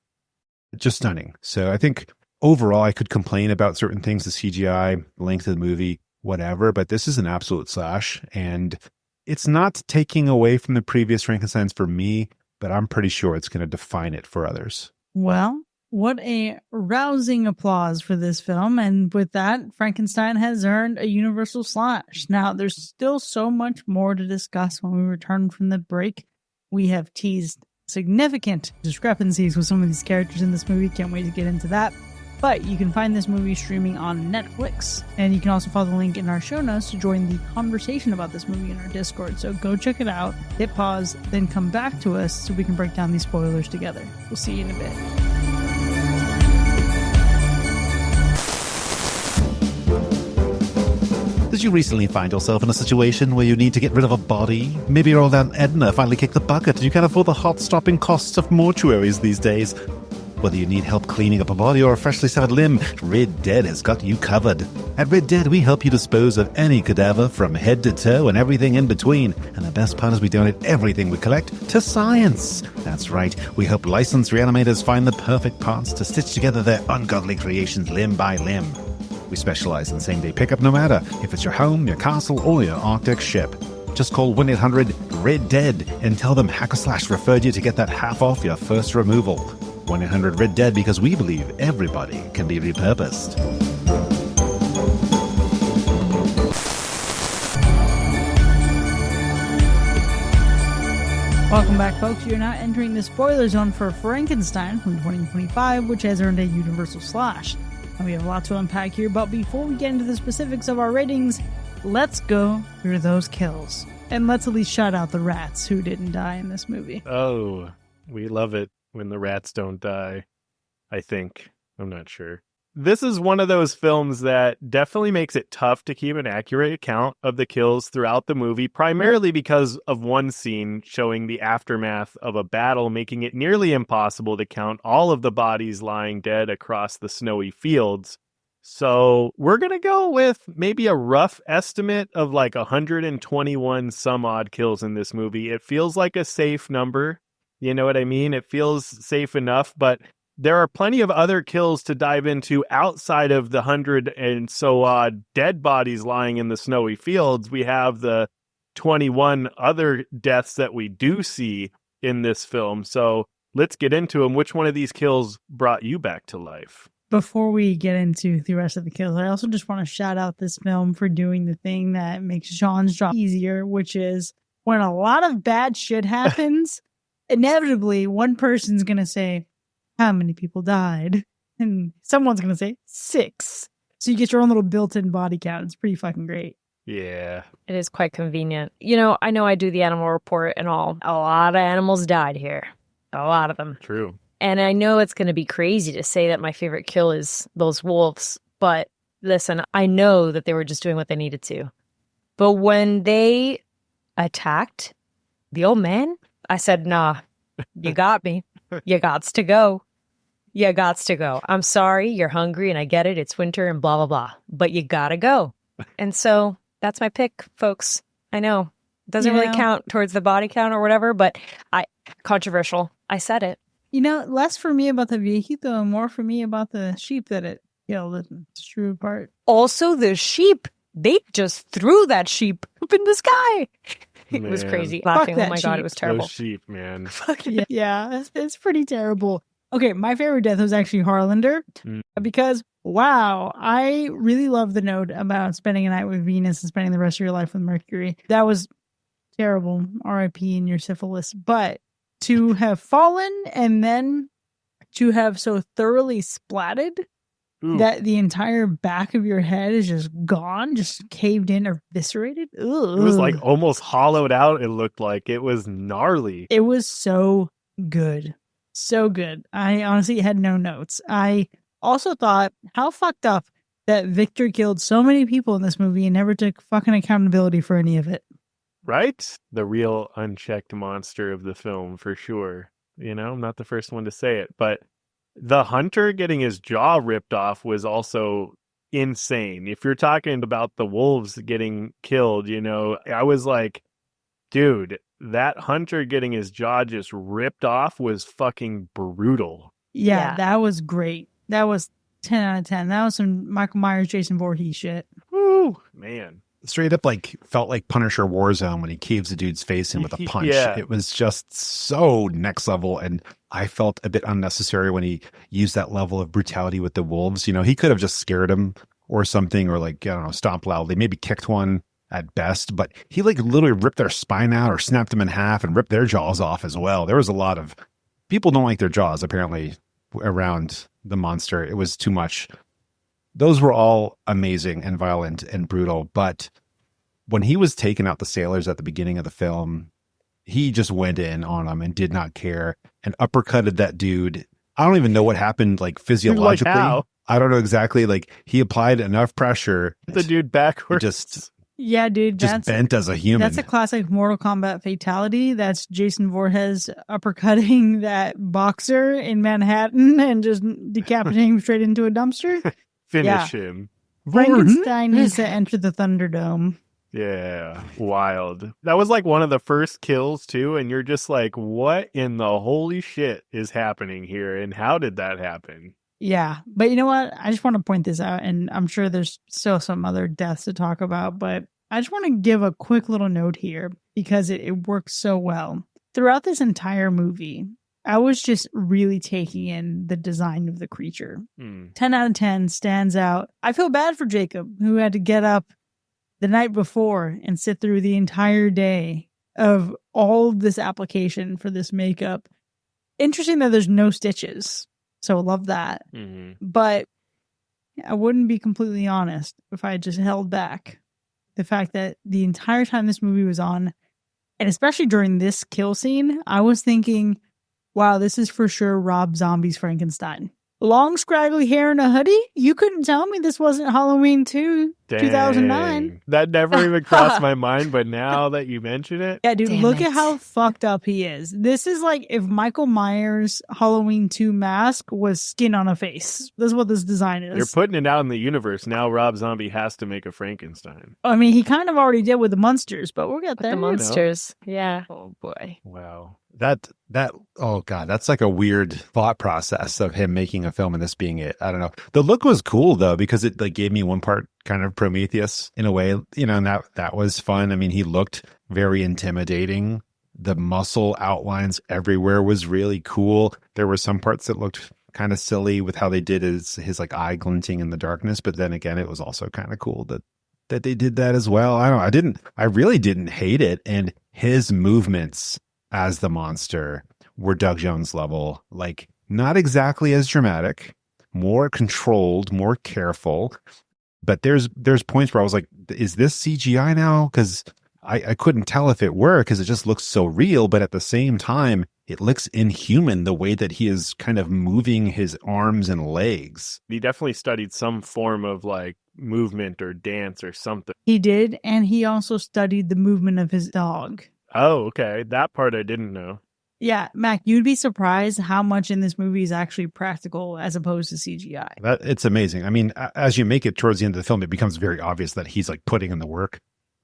just stunning. So I think overall I could complain about certain things, the CGI, length of the movie, whatever, but this is an absolute slash, and it's not taking away from the previous Frankensteins for me, but I'm pretty sure it's going to define it for others. Well, what a rousing applause for this film. And with that, Frankenstein has earned a universal slash. Now, there's still so much more to discuss when we return from the break. We have teased significant discrepancies with some of these characters in this movie. Can't wait to get into that. But you can find this movie streaming on Netflix. And you can also follow the link in our show notes to join the conversation about this movie in our Discord. So go check it out, hit pause, then come back to us so we can break down these spoilers together. We'll see you in a bit. Did you recently find yourself in a situation where you need to get rid of a body? Maybe your old Aunt Edna finally kicked the bucket and you can't afford the hot-stopping costs of mortuaries these days. Whether you need help cleaning up a body or a freshly severed limb, Red Dead has got you covered. At Red Dead, we help you dispose of any cadaver from head to toe and everything in between. And the best part is we donate everything we collect to science. That's right, we help licensed reanimators find the perfect parts to stitch together their ungodly creations limb by limb. We specialize in same-day pickup no matter if it's your home, your castle, or your Arctic ship. Just call 1-800-RED-DEAD and tell them Hack/Slash referred you to get that half off your first removal. 1-800-RED-DEAD because we believe everybody can be repurposed. Welcome back, folks. You're now entering the spoiler zone for Frankenstein from 2025, which has earned a universal slash. And we have a lot to unpack here, but before we get into the specifics of our ratings, let's go through those kills. And let's at least shout out the rats who didn't die in this movie. Oh, we love it when the rats don't die, I think. I'm not sure. This is one of those films that definitely makes it tough to keep an accurate account of the kills throughout the movie, primarily because of one scene showing the aftermath of a battle, making it nearly impossible to count all of the bodies lying dead across the snowy fields. So we're going to go with maybe a rough estimate of like 121 some odd kills in this movie. It feels like a safe number. You know what I mean? It feels safe enough, but there are plenty of other kills to dive into outside of the 100 and so odd dead bodies lying in the snowy fields. We have the 21 other deaths that we do see in this film. So let's get into them. Which one of these kills brought you back to life? Before we get into the rest of the kills, I also just want to shout out this film for doing the thing that makes Sean's job easier, which is when a lot of bad shit happens, inevitably one person's going to say, how many people died? And someone's going to say 6. So you get your own little built-in body count. It's pretty fucking great. Yeah. It is quite convenient. You know I do the animal report and all. A lot of animals died here. A lot of them. True. And I know it's going to be crazy to say that my favorite kill is those wolves. But listen, I know that they were just doing what they needed to. But when they attacked the old man, I said, nah, you got me. You gots to go. You gots to go. I'm sorry, you're hungry and I get it. It's winter and blah, blah, blah. But you gotta go. And so that's my pick, folks. I know. It doesn't really count towards the body count or whatever, but controversial. I said it. Less for me about the viejito and more for me about the sheep that it killed and threw apart. Also, the sheep, they just threw that sheep up in the sky. It was crazy. Laughing. Oh my God, it was terrible. Those sheep, man. Yeah, it's pretty terrible. Okay, my favorite death was actually Harlander because, wow, I really love the note about spending a night with Venus and spending the rest of your life with Mercury. That was terrible. R.I.P. in your syphilis. But to have fallen and then to have so thoroughly splatted that the entire back of your head is just gone, just caved in or eviscerated. Ugh. It was like almost hollowed out. It looked like it was gnarly. It was so good. So good. I honestly had no notes. I also thought, how fucked up that Victor killed so many people in this movie and never took fucking accountability for any of it. Right? The real unchecked monster of the film, for sure. I'm not the first one to say it, but the hunter getting his jaw ripped off was also insane. If you're talking about the wolves getting killed, I was like, dude, that hunter getting his jaw just ripped off was fucking brutal. Yeah, that was great. That was 10 out of 10. That was some Michael Myers, Jason Voorhees shit. Woo, man. Straight up felt like Punisher Warzone when he caves a dude's face in with a punch. Yeah. It was just so next level, and I felt a bit unnecessary when he used that level of brutality with the wolves. He could have just scared him or something, or stomped loudly, maybe kicked one at best, but he literally ripped their spine out or snapped them in half and ripped their jaws off as well. There was a lot of people don't like their jaws apparently around the monster. It was too much. Those were all amazing and violent and brutal, but when he was taking out the sailors at the beginning of the film, he just went in on them and did not care and uppercutted that dude. I don't even know what happened physiologically. How? I don't know exactly. He applied enough pressure. The dude backwards. Yeah, dude. Just bent as a human. That's a classic Mortal Kombat fatality. That's Jason Voorhees uppercutting that boxer in Manhattan and just decapitating him straight into a dumpster. Finish him. Frankenstein needs to enter the Thunderdome. Yeah, wild. That was one of the first kills too, and you're just like, what in the holy shit is happening here, and how did that happen? Yeah, but you know what? I just want to point this out, and I'm sure there's still some other deaths to talk about, but I just want to give a quick little note here because it works so well. Throughout this entire movie, I was just really taking in the design of the creature. 10 out of 10 stands out. I feel bad for Jacob, who had to get up the night before and sit through the entire day of all this application for this makeup. Interesting that there's no stitches. So love that. Mm-hmm. But I wouldn't be completely honest if I just held back the fact that the entire time this movie was on, and especially during this kill scene, I was thinking, wow, this is for sure Rob Zombie's Frankenstein. Long scraggly hair and a hoodie? You couldn't tell me this wasn't Halloween 2, 2009. That never even crossed my mind, but now that you mention it. Yeah, dude, Damn look it. at how fucked up he is. This is like if Michael Myers' Halloween 2 mask was skin on a face. That's what this design is. You're putting it out in the universe. Now Rob Zombie has to make a Frankenstein. I mean, he kind of already did with the Munsters, but we'll get there. The monsters. Yeah. Oh, boy. Wow. Oh God, that's like a weird thought process of him making a film and this being it. I don't know. The look was cool though, because it like gave me one part kind of Prometheus in a way, and that was fun. I mean, he looked very intimidating. The muscle outlines everywhere was really cool. There were some parts that looked kind of silly with how they did his like eye glinting in the darkness, but then again, it was also kind of cool that they did that as well. I don't know. I really didn't hate it, and his movements as the monster were Doug Jones level, like not exactly as dramatic, more controlled, more careful. But there's points where I was like, is this CGI now? Because I couldn't tell if it were, because it just looks so real. But at the same time, it looks inhuman the way that he is kind of moving his arms and legs. He definitely studied some form of like movement or dance or something. He did, and he also studied the movement of his dog. Oh, okay. That part I didn't know. Yeah, Mac, you'd be surprised how much in this movie is actually practical as opposed to CGI. It's amazing. I mean, as you make it towards the end of the film, it becomes very obvious that he's like putting in the work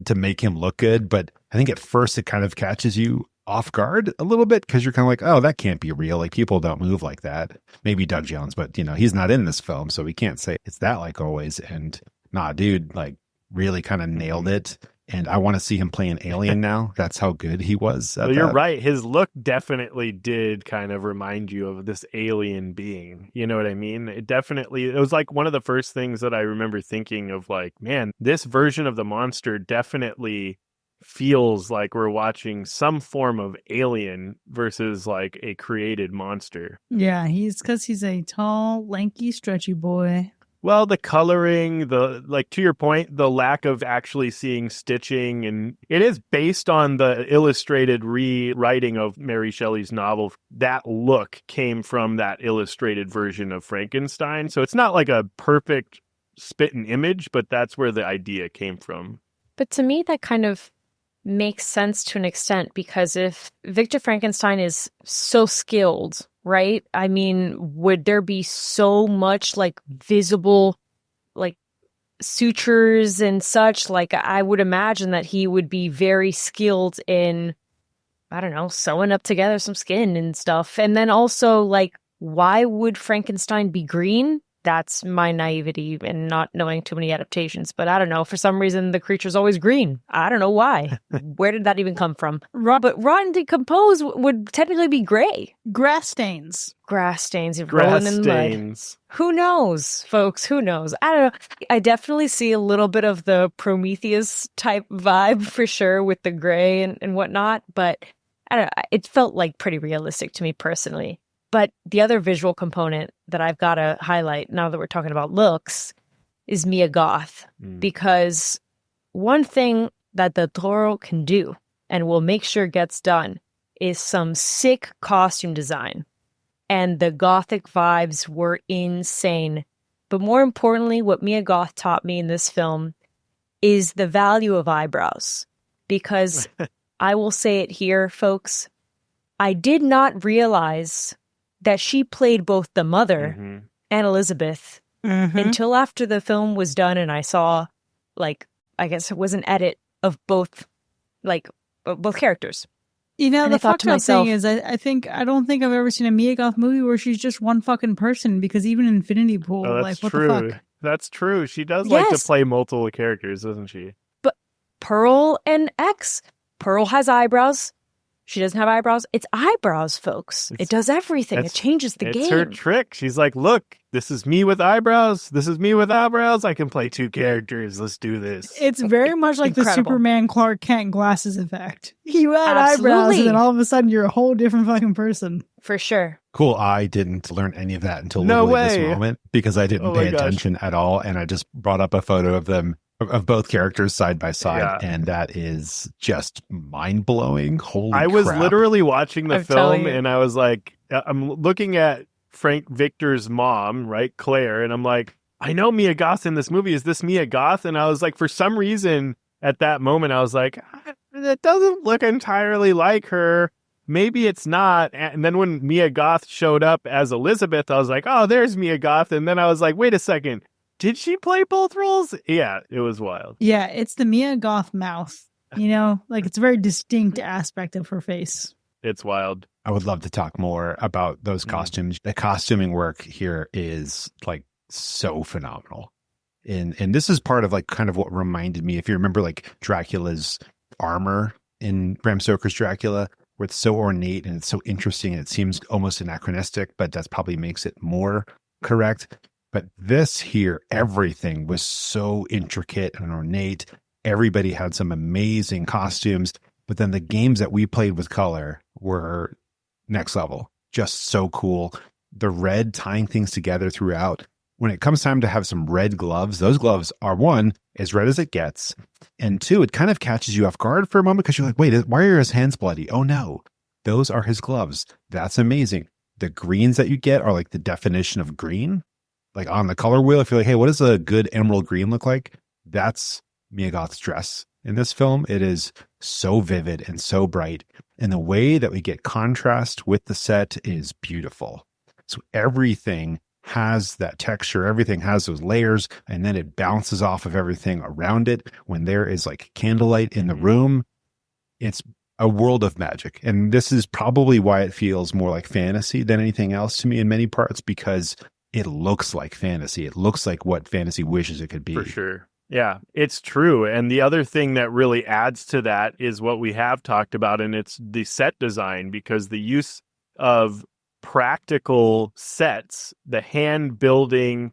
to make him look good. But I think at first it kind of catches you off guard a little bit, because you're kind of like, oh, that can't be real. Like, people don't move like that. Maybe Doug Jones, but he's not in this film, so we can't say it's that like always. And nah, dude, like really kind of nailed it. And I want to see him play an alien now. That's how good he was. You're right. His look definitely did kind of remind you of this alien being. You know what I mean? It was like one of the first things that I remember thinking of, like, man, this version of the monster definitely feels like we're watching some form of alien versus like a created monster. Yeah, because he's a tall, lanky, stretchy boy. Well, the coloring, to your point, the lack of actually seeing stitching, and it is based on the illustrated rewriting of Mary Shelley's novel. That look came from that illustrated version of Frankenstein. So it's not like a perfect spit and image, but that's where the idea came from. But to me, that kind of makes sense to an extent, because if Victor Frankenstein is so skilled, right? I mean, would there be so much like visible like sutures and such? Like, I would imagine that he would be very skilled in, I don't know, sewing up together some skin and stuff. And then also, like, why would Frankenstein be green? That's my naivety and not knowing too many adaptations. But I don't know. For some reason, the creature's always green. I don't know why. Where did that even come from? But rotten decompose would technically be gray. Grass stains. Grass stains. You're rolling in the mud. Who knows, folks? Who knows? I don't know. I definitely see a little bit of the Prometheus type vibe for sure with the gray and whatnot. But I don't know. It felt like pretty realistic to me personally. But the other visual component that I've got to highlight now that we're talking about looks is Mia Goth. Because one thing that the Toro can do and will make sure gets done is some sick costume design. And the Gothic vibes were insane. But more importantly, what Mia Goth taught me in this film is the value of eyebrows. Because I will say it here, folks, I did not realize that she played both the mother and Elizabeth until after the film was done, and I saw, like, I guess it was an edit of both characters. The fucked up thing is, I don't think I've ever seen a Mia Goth movie where she's just one fucking person, because even Infinity Pool, that's what true. the fuck? That's true. She does like to play multiple characters, doesn't she? But Pearl and X, Pearl has eyebrows. She doesn't have eyebrows. It's eyebrows, folks. It does everything. It changes the game. It's her trick. She's like, look, this is me with eyebrows. This is me with eyebrows. I can play two characters. Let's do this. It's very much like the Superman Clark Kent glasses effect. You add Absolutely. eyebrows, and then all of a sudden you're a whole different fucking person. For sure. Cool. I didn't learn any of that until literally this moment, because I didn't pay attention at all. And I just brought up a photo of them, of both characters side by side, and that is just mind-blowing. Holy crap. I was literally watching the film, and I was like, I'm looking at Frank Victor's mom, right, Claire, and I'm like, I know Mia Goth in this movie. Is this Mia Goth? And I was like, for some reason, at that moment, I was like, that doesn't look entirely like her. Maybe it's not. And then when Mia Goth showed up as Elizabeth, I was like, oh, there's Mia Goth. And then I was like, wait a second. Did she play both roles? Yeah, it was wild. Yeah, it's the Mia Goth mouth. Like, it's a very distinct aspect of her face. It's wild. I would love to talk more about those costumes. The costuming work here is like so phenomenal. And this is part of like kind of what reminded me, if you remember like Dracula's armor in Bram Stoker's Dracula, where it's so ornate and it's so interesting. And it seems almost anachronistic, but that probably makes it more correct. But this here, everything was so intricate and ornate. Everybody had some amazing costumes, but then the games that we played with color were next level. Just so cool. The red tying things together throughout. When it comes time to have some red gloves, those gloves are, one, as red as it gets. And two, it kind of catches you off guard for a moment because you're like, wait, why are his hands bloody? Oh no, those are his gloves. That's amazing. The greens that you get are like the definition of green. Like on the color wheel, if you're like, hey, what does a good emerald green look like? That's Mia Goth's dress in this film. It is so vivid and so bright. And the way that we get contrast with the set is beautiful. So everything has that texture, everything has those layers, and then it bounces off of everything around it. When there is like candlelight in the room, it's a world of magic. And this is probably why it feels more like fantasy than anything else to me in many parts, because it looks like fantasy. It looks like what fantasy wishes it could be. For sure. Yeah, it's true. And the other thing that really adds to that is what we have talked about, and it's the set design, because the use of practical sets, the hand building,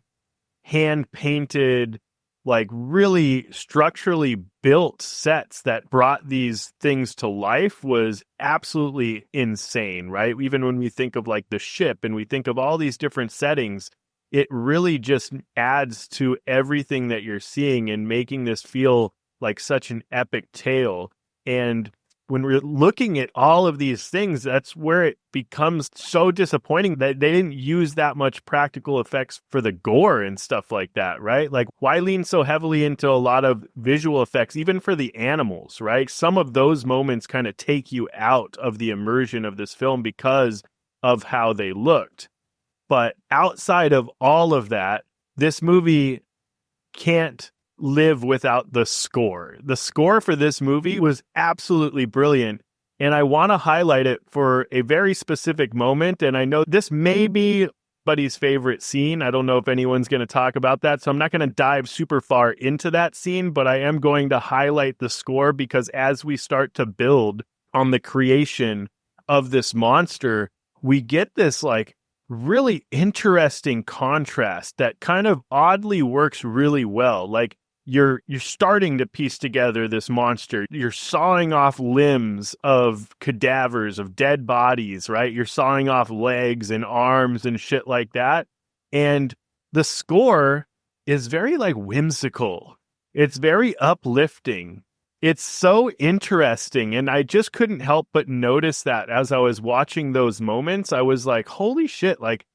hand painted, like really structurally built sets that brought these things to life was absolutely insane, right? Even when we think of like the ship and we think of all these different settings, it really just adds to everything that you're seeing and making this feel like such an epic tale. And when we're looking at all of these things, that's where it becomes so disappointing that they didn't use that much practical effects for the gore and stuff like that, right? Like, why lean so heavily into a lot of visual effects, even for the animals, right? Some of those moments kind of take you out of the immersion of this film because of how they looked. But outside of all of that, this movie can't live without the score. The score for this movie was absolutely brilliant, and I want to highlight it for a very specific moment. And I know this may be Buddy's favorite scene. I don't know if anyone's going to talk about that, so I'm not going to dive super far into that scene, but I am going to highlight the score because as we start to build on the creation of this monster, we get this like really interesting contrast that kind of oddly works really well. Like, you're starting to piece together this monster. You're sawing off limbs of cadavers, of dead bodies, right? You're sawing off legs and arms and shit like that. And the score is very like whimsical. It's very uplifting. It's so interesting. And I just couldn't help but notice that as I was watching those moments. I was like, holy shit, like,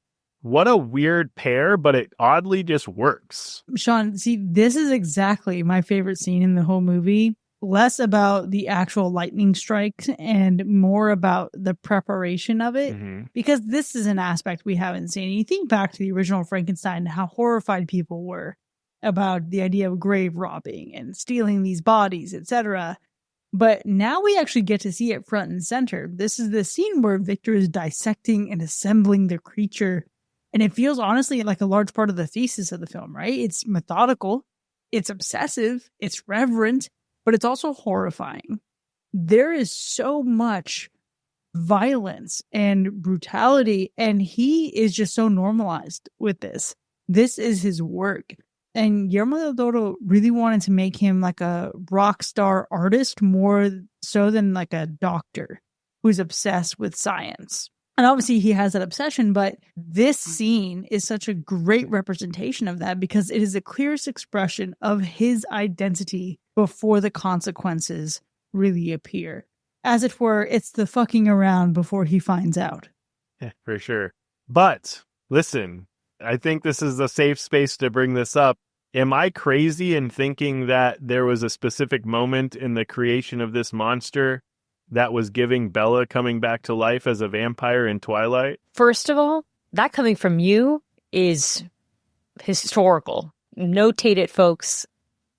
what a weird pair, but it oddly just works. Sean, see, this is exactly my favorite scene in the whole movie. Less about the actual lightning strikes and more about the preparation of it, because this is an aspect we haven't seen. You think back to the original Frankenstein and how horrified people were about the idea of grave robbing and stealing these bodies, etc. But now we actually get to see it front and center. This is the scene where Victor is dissecting and assembling the creature. And it feels honestly like a large part of the thesis of the film, right? It's methodical, it's obsessive, it's reverent, but it's also horrifying. There is so much violence and brutality, and he is just so normalized with this. This is his work. And Guillermo del Toro really wanted to make him like a rock star artist more so than like a doctor who's obsessed with science. And obviously he has that obsession, but this scene is such a great representation of that because it is the clearest expression of his identity before the consequences really appear. As it were, it's the fucking around before he finds out. Yeah, for sure. But listen, I think this is a safe space to bring this up. Am I crazy in thinking that there was a specific moment in the creation of this monster that was giving Bella coming back to life as a vampire in Twilight? First of all, that coming from you is historical. Notate it, folks,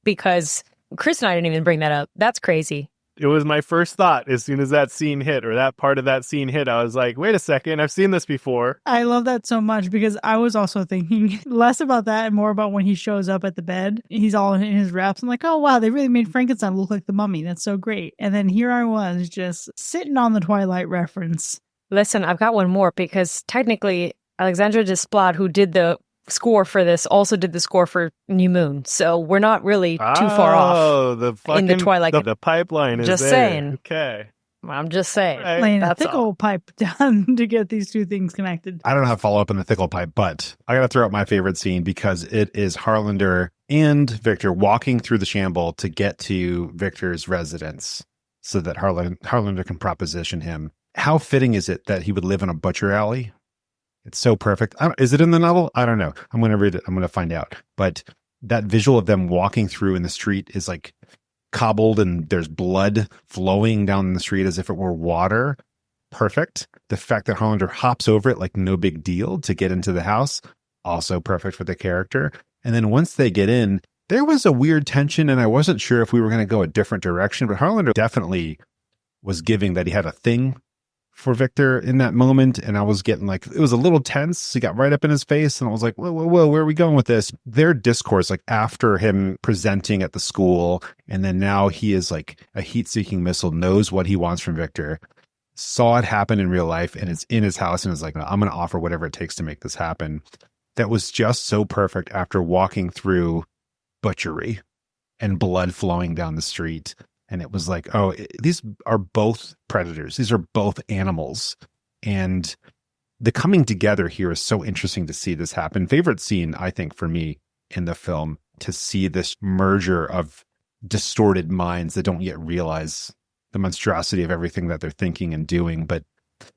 because Chris and I didn't even bring that up. That's crazy. It was my first thought as soon as that scene hit, or that part of that scene hit. I was like, wait a second, I've seen this before. I love that so much because I was also thinking less about that and more about when he shows up at the bed. He's all in his wraps. I'm like, oh, wow, they really made Frankenstein look like the mummy. That's so great. And then here I was just sitting on the Twilight reference. Listen, I've got one more because technically Alexandre Desplat, who did the score for this, also did the score for New Moon. So we're not really too far off. Oh, the fucking, in the Twilight. The pipeline is Just there. Saying. Okay. I'm just saying. Right. Laying a That's thick all. old pipe down to get these two things connected. I don't have follow up in the Thickle Pipe, but I got to throw out my favorite scene because it is Harlander and Victor walking through the shamble to get to Victor's residence so that Harlander can proposition him. How fitting is it that he would live in a butcher alley? It's so perfect. Is it in the novel? I don't know. I'm going to read it. I'm going to find out. But that visual of them walking through in the street is like cobbled and there's blood flowing down the street as if it were water. Perfect. The fact that Hollander hops over it like no big deal to get into the house, also perfect for the character. And then once they get in, there was a weird tension and I wasn't sure if we were going to go a different direction, but Hollander definitely was giving that he had a thing for Victor in that moment. And I was getting like, it was a little tense. He got right up in his face and I was like, whoa, where are we going with this? Their discourse, like after him presenting at the school, and then now he is like a heat-seeking missile, knows what he wants from Victor, saw it happen in real life and is in his house and is like, no, I'm going to offer whatever it takes to make this happen. That was just so perfect after walking through butchery and blood flowing down the street. And it was like, oh, these are both predators. These are both animals. And the coming together here is so interesting to see this happen. Favorite scene, I think, for me in the film, to see this merger of distorted minds that don't yet realize the monstrosity of everything that they're thinking and doing. But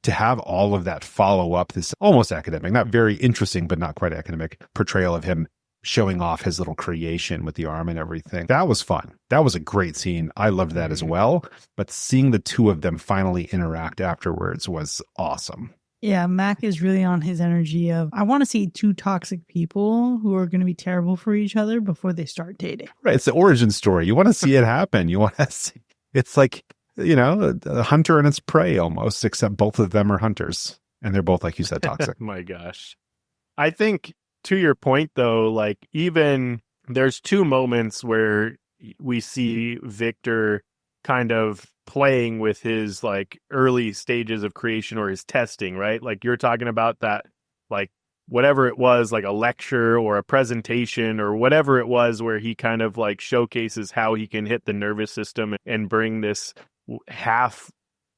to have all of that follow up, this almost academic, not very interesting, but not quite academic portrayal of him showing off his little creation with the arm and everything. That was fun. That was a great scene. I loved that as well. But seeing the two of them finally interact afterwards was awesome. Yeah, Mac is really on his energy of, I want to see two toxic people who are going to be terrible for each other before they start dating. Right. It's the origin story. You want to see it happen. You want to see, it's like, you know, a hunter and its prey almost, except both of them are hunters. And they're both, like you said, toxic. My gosh. I think, to your point, though, like even there's two moments where we see Victor kind of playing with his like early stages of creation or his testing, right? Like you're talking about that, like whatever it was, like a lecture or a presentation or whatever it was, where he kind of like showcases how he can hit the nervous system and bring this half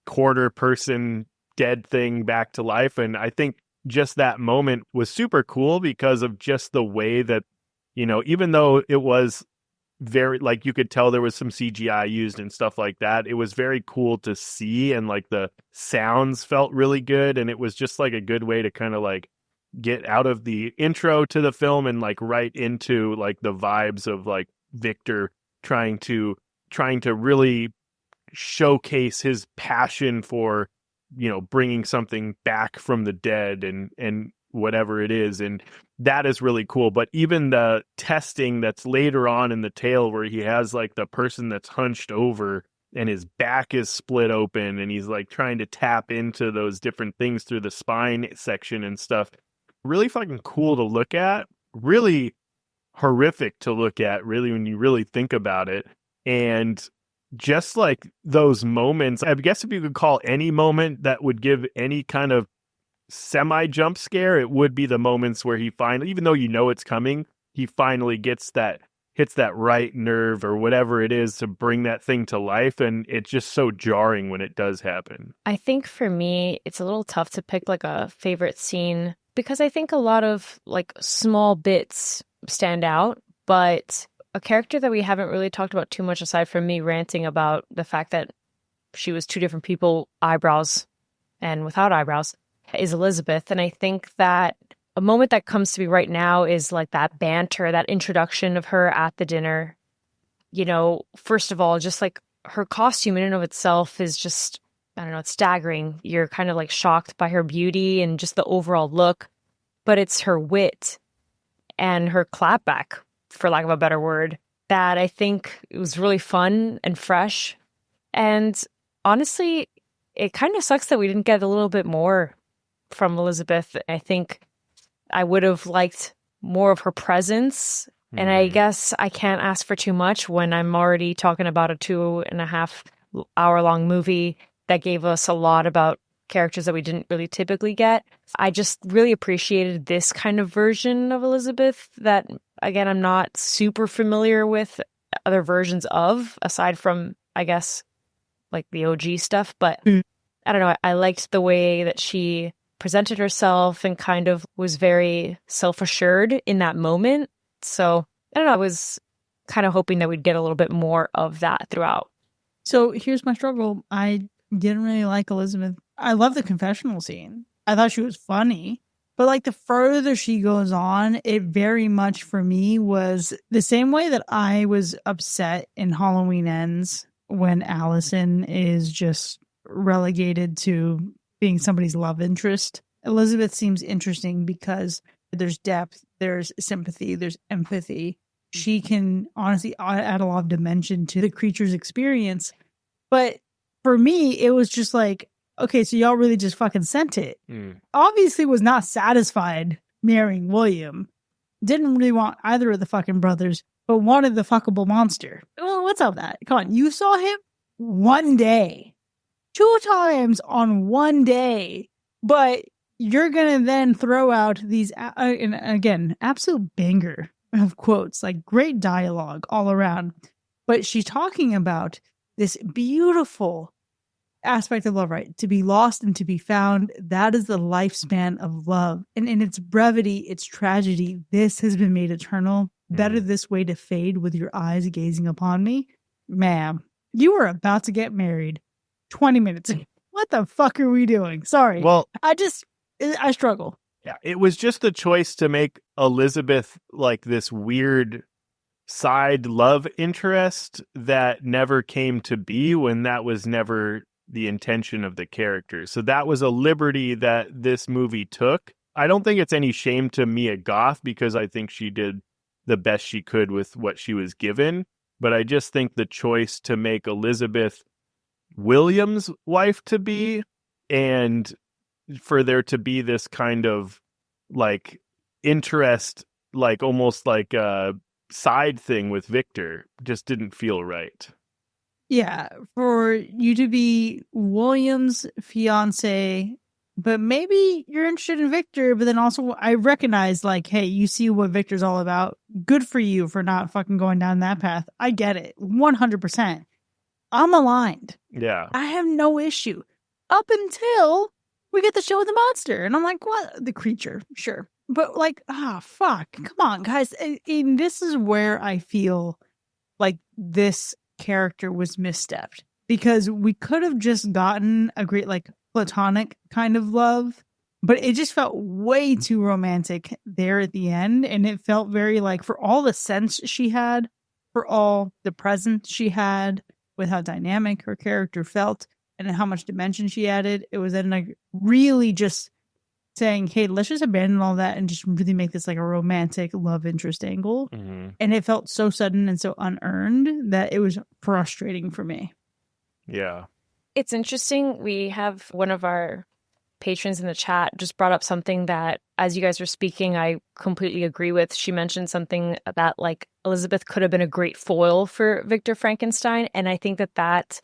quarter person dead thing back to life. And I think just that moment was super cool because of just the way that, you know, even though it was very, like, you could tell there was some CGI used and stuff like that, it was very cool to see, and like the sounds felt really good, and it was just like a good way to kind of like get out of the intro to the film and like right into like the vibes of like Victor trying to really showcase his passion for, you know, bringing something back from the dead and whatever it is. And that is really cool. But even the testing that's later on in the tale, where he has like the person that's hunched over and his back is split open and he's like trying to tap into those different things through the spine section and stuff. Really fucking cool to look at. Really horrific to look at, really, when you really think about it. And just like those moments, I guess if you could call any moment that would give any kind of semi jump scare, it would be the moments where he finally, even though you know it's coming, he finally hits that right nerve or whatever it is to bring that thing to life. And it's just so jarring when it does happen. I think for me, it's a little tough to pick like a favorite scene because I think a lot of like small bits stand out, but a character that we haven't really talked about too much, aside from me ranting about the fact that she was two different people, eyebrows and without eyebrows, is Elizabeth. And I think that a moment that comes to me right now is like that banter, that introduction of her at the dinner. You know, first of all, just like her costume in and of itself is just, I don't know, it's staggering. You're kind of like shocked by her beauty and just the overall look, but it's her wit and her clapback, for lack of a better word, that I think it was really fun and fresh. And honestly, it kind of sucks that we didn't get a little bit more from Elizabeth. I think I would have liked more of her presence. And I guess I can't ask for too much when I'm already talking about a 2.5-hour long movie that gave us a lot about characters that we didn't really typically get. I just really appreciated this kind of version of Elizabeth that, again, I'm not super familiar with other versions of, aside from, I guess, like the OG stuff. But I don't know. I liked the way that she presented herself and kind of was very self-assured in that moment. So I don't know. I was kind of hoping that we'd get a little bit more of that throughout. So here's my struggle. I didn't really like Elizabeth. I love the confessional scene. I thought she was funny. But like the further she goes on, it very much for me was the same way that I was upset in Halloween Ends when Allison is just relegated to being somebody's love interest. Elizabeth seems interesting because there's depth, there's sympathy, there's empathy. She can honestly add a lot of dimension to the creature's experience. But for me, it was just like, okay, so y'all really just fucking sent it. Obviously was not satisfied marrying William. Didn't really want either of the fucking brothers, but wanted the fuckable monster. Well, what's up with that? Come on, you saw him one day. 2 times on one day. But you're going to then throw out these, and again, absolute banger of quotes, like great dialogue all around. But she's talking about this beautiful aspect of love, right? To be lost and to be found. That is the lifespan of love. And in its brevity, its tragedy, this has been made eternal. Better this way to fade with your eyes gazing upon me. Ma'am, you were about to get married 20 minutes ago. What the fuck are we doing? Sorry. Well, I struggle. Yeah, it was just the choice to make Elizabeth like this weird side love interest that never came to be when that was never the intention of the character. So that was a liberty that this movie took. I don't think it's any shame to Mia Goth because I think she did the best she could with what she was given. But I just think the choice to make Elizabeth William's wife to be, and for there to be this kind of like interest, like almost like a side thing with Victor, just didn't feel right. Yeah, for you to be William's fiance, but maybe you're interested in Victor, but then also I recognize like, hey, you see what Victor's all about. Good for you for not fucking going down that path. I get it. 100%. I'm aligned. Yeah. I have no issue. Up until we get the show with the monster. And I'm like, what? The creature. Sure. But like, fuck. Come on, guys. And this is where I feel like this character was misstepped. Because we could have just gotten a great, like, platonic kind of love. But it just felt way too romantic there at the end. And it felt very like, for all the sense she had, for all the presence she had, with how dynamic her character felt and how much dimension she added, it was then like really just saying, hey, let's just abandon all that and just really make this like a romantic love interest angle. And it felt so sudden and so unearned that it was frustrating for me. Yeah. It's interesting. We have one of our patrons in the chat just brought up something that, as you guys were speaking, I completely agree with. She mentioned something that like Elizabeth could have been a great foil for Victor Frankenstein. And I think that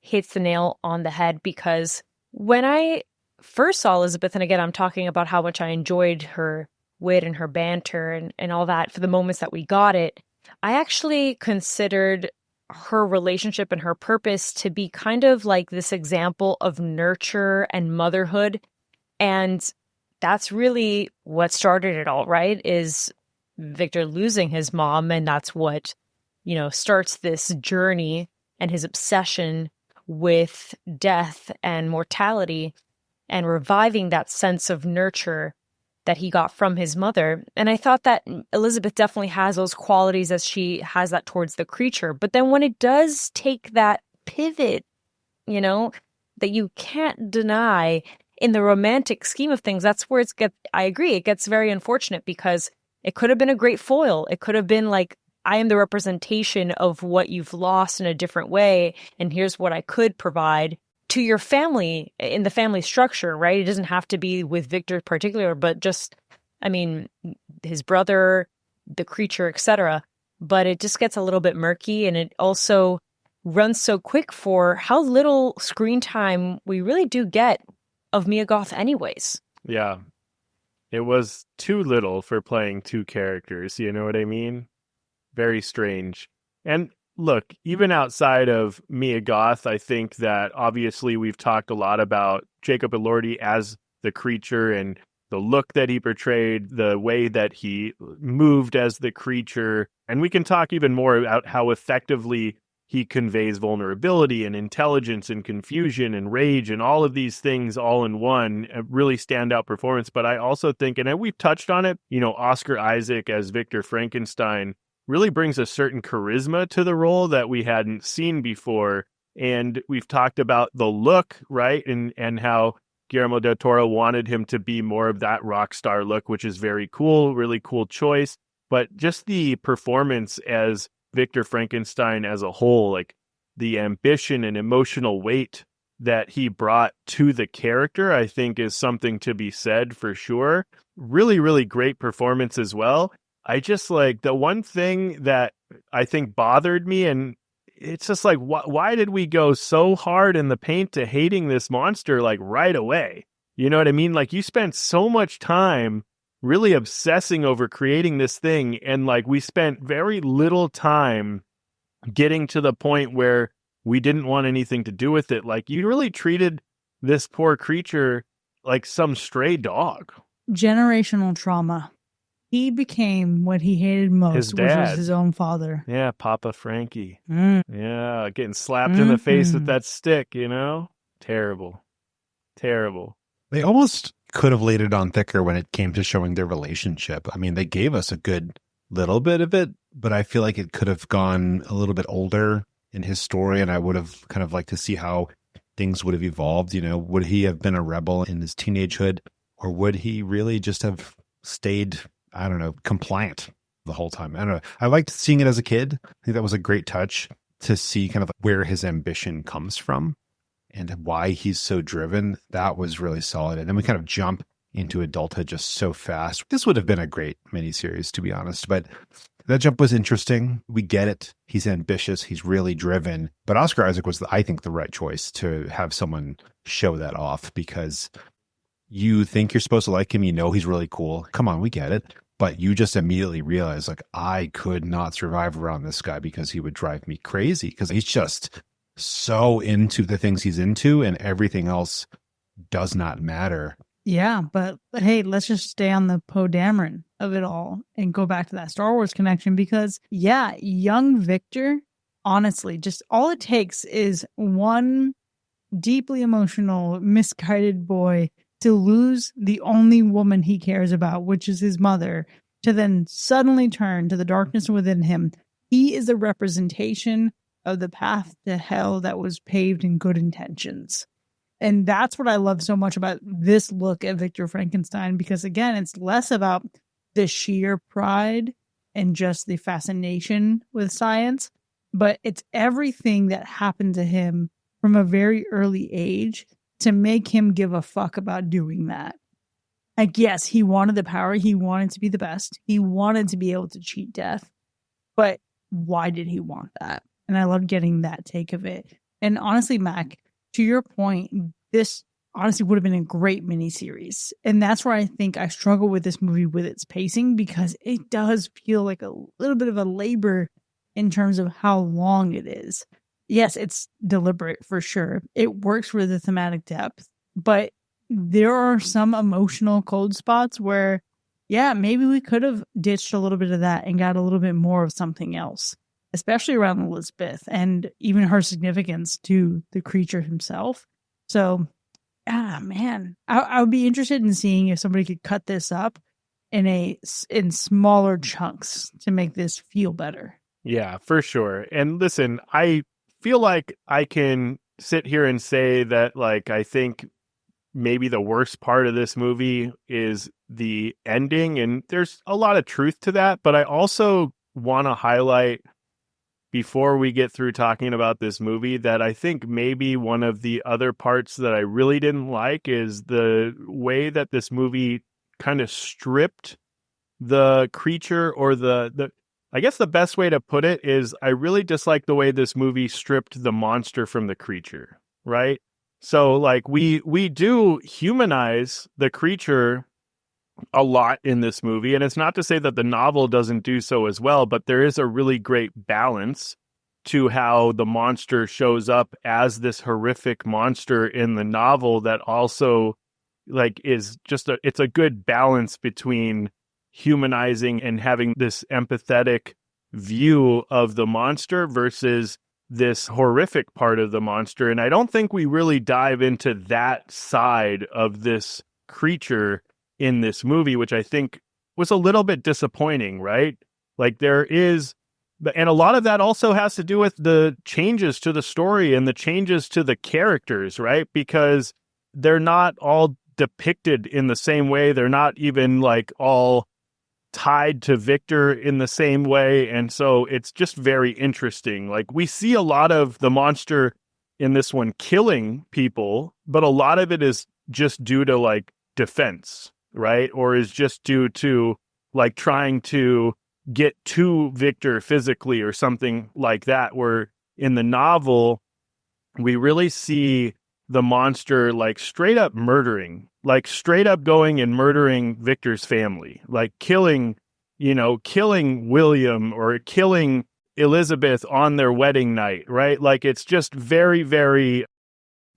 hits the nail on the head, because when I first saw Elizabeth, and again, I'm talking about how much I enjoyed her wit and her banter and all that for the moments that we got it, I actually considered her relationship and her purpose to be kind of like this example of nurture and motherhood. And that's really what started it all, right? Is Victor losing his mom. And that's what, starts this journey and his obsession with death and mortality and reviving that sense of nurture that he got from his mother. And I thought that Elizabeth definitely has those qualities as she has that towards the creature. But then when it does take that pivot, that you can't deny in the romantic scheme of things, that's where I agree, it gets very unfortunate, because it could have been a great foil. It could have been like I am the representation of what you've lost in a different way, and here's what I could provide to your family in the family structure, right? It doesn't have to be with Victor in particular, but just, I mean, his brother, the creature, etc. But it just gets a little bit murky, and it also runs so quick for how little screen time we really do get of Mia Goth anyways. Yeah. It was too little for playing two characters, you know what I mean? Very strange. And look, even outside of Mia Goth, I think that obviously we've talked a lot about Jacob Elordi as the creature and the look that he portrayed, the way that he moved as the creature. And we can talk even more about how effectively he conveys vulnerability and intelligence and confusion and rage and all of these things all in one, a really standout performance. But I also think, and we've touched on it, Oscar Isaac as Victor Frankenstein really brings a certain charisma to the role that we hadn't seen before. And we've talked about the look, right? And how Guillermo del Toro wanted him to be more of that rock star look, which is very cool, really cool choice. But just the performance as Victor Frankenstein as a whole, like the ambition and emotional weight that he brought to the character, I think is something to be said for sure. Really, really great performance as well. I just like the one thing that I think bothered me, and it's just like, why did we go so hard in the paint to hating this monster like right away? You know what I mean? Like you spent so much time really obsessing over creating this thing, and like we spent very little time getting to the point where we didn't want anything to do with it. Like you really treated this poor creature like some stray dog. Generational trauma. He became what he hated most, His which dad. was his own father. Yeah, Papa Frankie. Mm. Yeah, getting slapped in the face with that stick, Terrible. Terrible. They almost could have laid it on thicker when it came to showing their relationship. I mean, they gave us a good little bit of it, but I feel like it could have gone a little bit older in his story, and I would have kind of liked to see how things would have evolved. Would he have been a rebel in his teenagehood, or would he really just have stayed, I don't know, compliant the whole time? I don't know. I liked seeing it as a kid. I think that was a great touch to see kind of where his ambition comes from and why he's so driven. That was really solid. And then we kind of jump into adulthood just so fast. This would have been a great miniseries, to be honest, but that jump was interesting. We get it. He's ambitious. He's really driven. But Oscar Isaac was, I think, the right choice to have someone show that off, because you think you're supposed to like him. He's really cool. Come on, we get it. But you just immediately realize, like, I could not survive around this guy because he would drive me crazy, because he's just so into the things he's into and everything else does not matter. Yeah, but hey, let's just stay on the Poe Dameron of it all and go back to that Star Wars connection, because yeah, young Victor, honestly, just all it takes is one deeply emotional, misguided boy to lose the only woman he cares about, which is his mother, to then suddenly turn to the darkness within him. He is a representation of the path to hell that was paved in good intentions. And that's what I love so much about this look at Victor Frankenstein, because again, it's less about the sheer pride and just the fascination with science, but it's everything that happened to him from a very early age to make him give a fuck about doing that. Like, yes, he wanted the power. He wanted to be the best. He wanted to be able to cheat death. But why did he want that? And I love getting that take of it. And honestly, Mac, to your point, this honestly would have been a great miniseries. And that's where I think I struggle with this movie with its pacing, because it does feel like a little bit of a labor in terms of how long it is. Yes, it's deliberate for sure. It works for the thematic depth, but there are some emotional cold spots where, yeah, maybe we could have ditched a little bit of that and got a little bit more of something else, especially around Elizabeth and even her significance to the creature himself. So, man, I would be interested in seeing if somebody could cut this up in smaller chunks to make this feel better. Yeah, for sure. And listen, I feel like I can sit here and say that, like, I think maybe the worst part of this movie is the ending, and there's a lot of truth to that, but I also want to highlight before we get through talking about this movie that I think maybe one of the other parts that I really didn't like is the way that this movie kind of stripped the creature, or the I guess the best way to put it is I really dislike the way this movie stripped the monster from the creature, right? So like we do humanize the creature a lot in this movie, and it's not to say that the novel doesn't do so as well, but there is a really great balance to how the monster shows up as this horrific monster in the novel that also like is just it's a good balance between humanizing and having this empathetic view of the monster versus this horrific part of the monster. And I don't think we really dive into that side of this creature in this movie, which I think was a little bit disappointing, right? Like there is, and a lot of that also has to do with the changes to the story and the changes to the characters, right? Because they're not all depicted in the same way. They're not even like all tied to Victor in the same way. And so it's just very interesting. Like we see a lot of the monster in this one killing people, but a lot of it is just due to like defense, right? Or is just due to like trying to get to Victor physically or something like that. Where in the novel, we really see the monster like straight up murdering, like straight up going and murdering Victor's family, like killing William or killing Elizabeth on their wedding night, right? Like it's just very, very,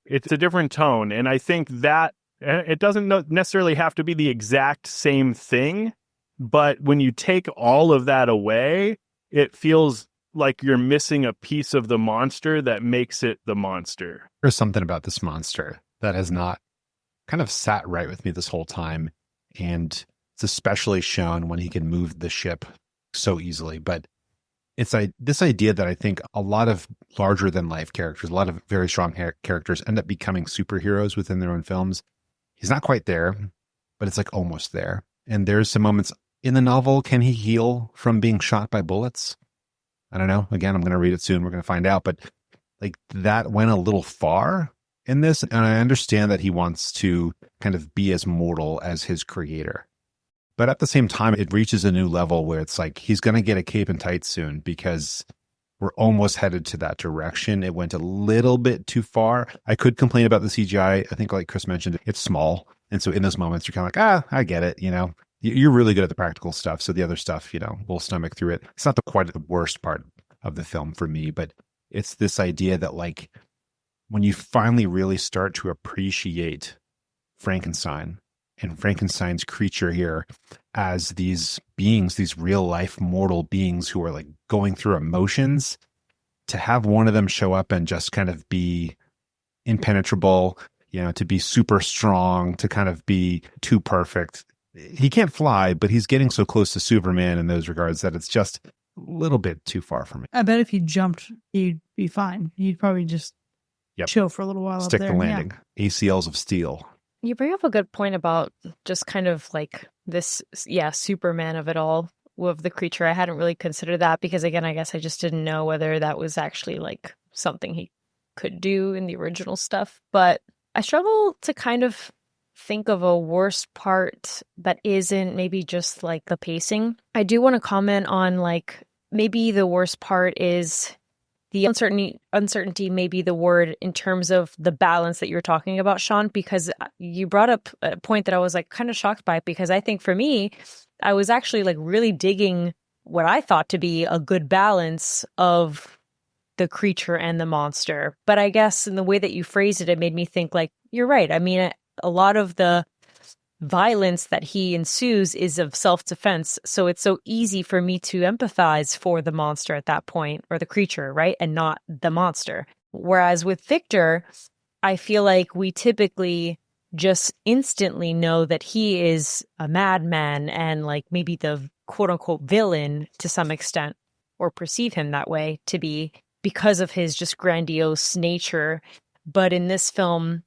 it's a different tone. And I think that it doesn't necessarily have to be the exact same thing, but when you take all of that away, it feels like you're missing a piece of the monster that makes it the monster. There's something about this monster that has not kind of sat right with me this whole time. And it's especially shown when he can move the ship so easily. But it's this idea that I think a lot of larger than life characters, a lot of very strong characters end up becoming superheroes within their own films. He's not quite there, but it's like almost there. And there's some moments in the novel. Can he heal from being shot by bullets? I don't know. Again, I'm going to read it soon. We're going to find out. But like that went a little far in this. And I understand that he wants to kind of be as mortal as his creator. But at the same time, it reaches a new level where it's like he's going to get a cape and tights soon because we're almost headed to that direction. It went a little bit too far. I could complain about the CGI. I think like Chris mentioned, it's small. And so in those moments, you're kind of like, I get it. You know, you're really good at the practical stuff. So the other stuff, you know, we'll stomach through it. It's not quite the worst part of the film for me, but it's this idea that like when you finally really start to appreciate Frankenstein and Frankenstein's creature here as these beings, these real life mortal beings who are like going through emotions, to have one of them show up and just kind of be impenetrable, you know, to be super strong, to kind of be too perfect. He can't fly, but he's getting so close to Superman in those regards that it's just a little bit too far for me. I bet if he jumped, he'd be fine. He'd probably just chill for a little while Stick up there. the landing. Yeah. ACLs of steel. You bring up a good point about just kind of like this, Superman of it all, of the creature. I hadn't really considered that because, again, I guess I just didn't know whether that was actually like something he could do in the original stuff. But I struggle to kind of think of a worst part that isn't maybe just like the pacing. I do want to comment on like maybe the worst part is the uncertainty may be the word in terms of the balance that you're talking about, Sean, because you brought up a point that I was like kind of shocked by, because I think for me, I was actually like really digging what I thought to be a good balance of the creature and the monster. But I guess in the way that you phrased it, it made me think like, you're right. I mean, a lot of the violence that he ensues is of self-defense. So it's so easy for me to empathize for the monster at that point, or the creature, right? And not the monster. Whereas with Victor, I feel like we typically just instantly know that he is a madman and like maybe the quote unquote villain to some extent, or perceive him that way to be because of his just grandiose nature. But in this film,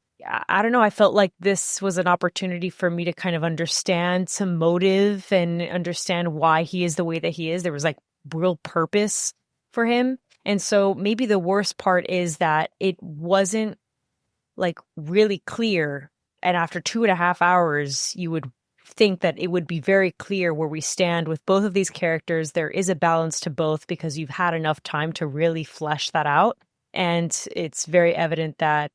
I don't know, I felt like this was an opportunity for me to kind of understand some motive and understand why he is the way that he is. There was like real purpose for him. And so maybe the worst part is that it wasn't like really clear. And after 2.5 hours, you would think that it would be very clear where we stand with both of these characters. There is a balance to both because you've had enough time to really flesh that out. And it's very evident that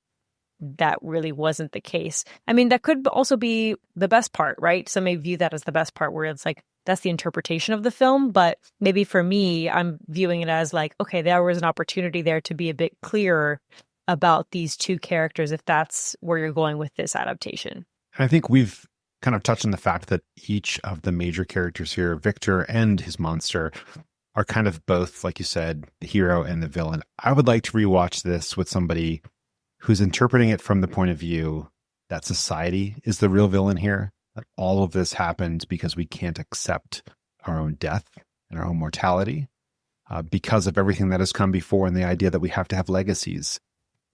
that really wasn't the case. I mean, that could also be the best part, right? Some may view that as the best part where it's like, that's the interpretation of the film. But maybe for me, I'm viewing it as like, okay, there was an opportunity there to be a bit clearer about these two characters if that's where you're going with this adaptation. I think we've kind of touched on the fact that each of the major characters here, Victor and his monster, are kind of both, like you said, the hero and the villain. I would like to rewatch this with somebody who's interpreting it from the point of view that society is the real villain here, that all of this happened because we can't accept our own death and our own mortality because of everything that has come before and the idea that we have to have legacies,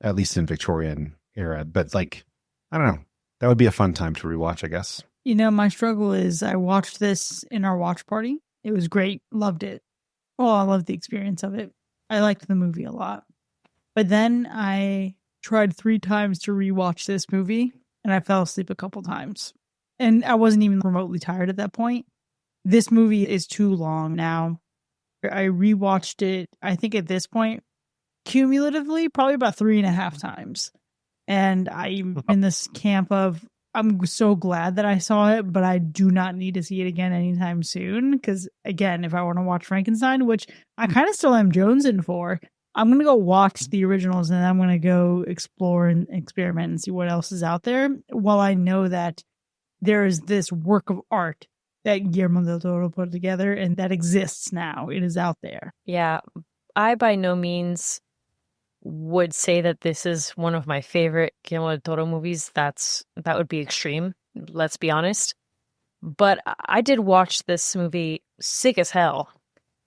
at least in Victorian era. But like, I don't know, that would be a fun time to rewatch, I guess. You know, my struggle is I watched this in our watch party. It was great. Loved it. Oh, I loved the experience of it. I liked the movie a lot. But then I tried 3 times to rewatch this movie and I fell asleep a couple times. And I wasn't even remotely tired at that point. This movie is too long now. I rewatched it, I think at this point, cumulatively, probably about 3.5 times. And I'm in this camp of, I'm so glad that I saw it, but I do not need to see it again anytime soon. Because again, if I want to watch Frankenstein, which I kind of still am jonesing for, I'm going to go watch the originals and I'm going to go explore and experiment and see what else is out there. While I know that there is this work of art that Guillermo del Toro put together and that exists now. It is out there. Yeah, I by no means would say that this is one of my favorite Guillermo del Toro movies. That would be extreme, let's be honest. But I did watch this movie sick as hell.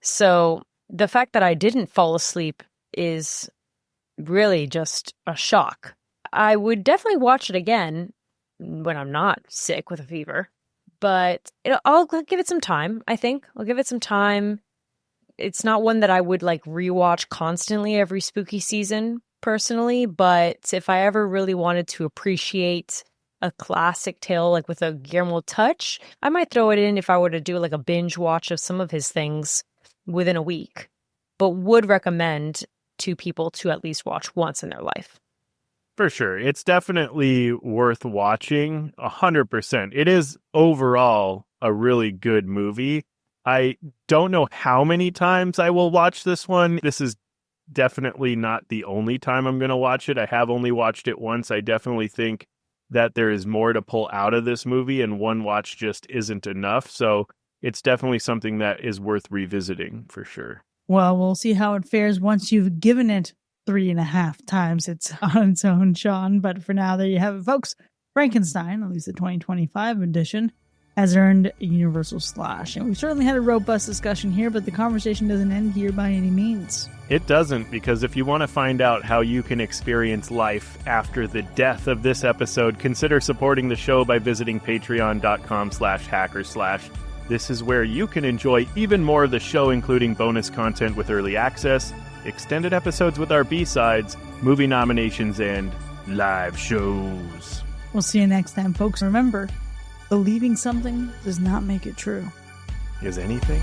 So the fact that I didn't fall asleep is really just a shock. I would definitely watch it again when I'm not sick with a fever. But I'll give it some time, I think. I'll give it some time. It's not one that I would like rewatch constantly every spooky season personally, but if I ever really wanted to appreciate a classic tale like with a Guillermo touch, I might throw it in if I were to do like a binge watch of some of his things within a week, but would recommend to people to at least watch once in their life. For sure. It's definitely worth watching 100%. It is overall a really good movie. I don't know how many times I will watch this one. This is definitely not the only time I'm going to watch it. I have only watched it once. I definitely think that there is more to pull out of this movie and one watch just isn't enough. So it's definitely something that is worth revisiting for sure. Well, we'll see how it fares once you've given it 3.5 times it's on its own, Sean. But for now, there you have it, folks. Frankenstein, at least the 2025 edition, has earned a Universal Slash. And we certainly had a robust discussion here, but the conversation doesn't end here by any means. It doesn't, because if you want to find out how you can experience life after the death of this episode, consider supporting the show by visiting patreon.com/hacker/. This is where you can enjoy even more of the show, including bonus content with early access, extended episodes with our B-sides, movie nominations, and live shows. We'll see you next time, folks. Remember, believing something does not make it true. Is anything?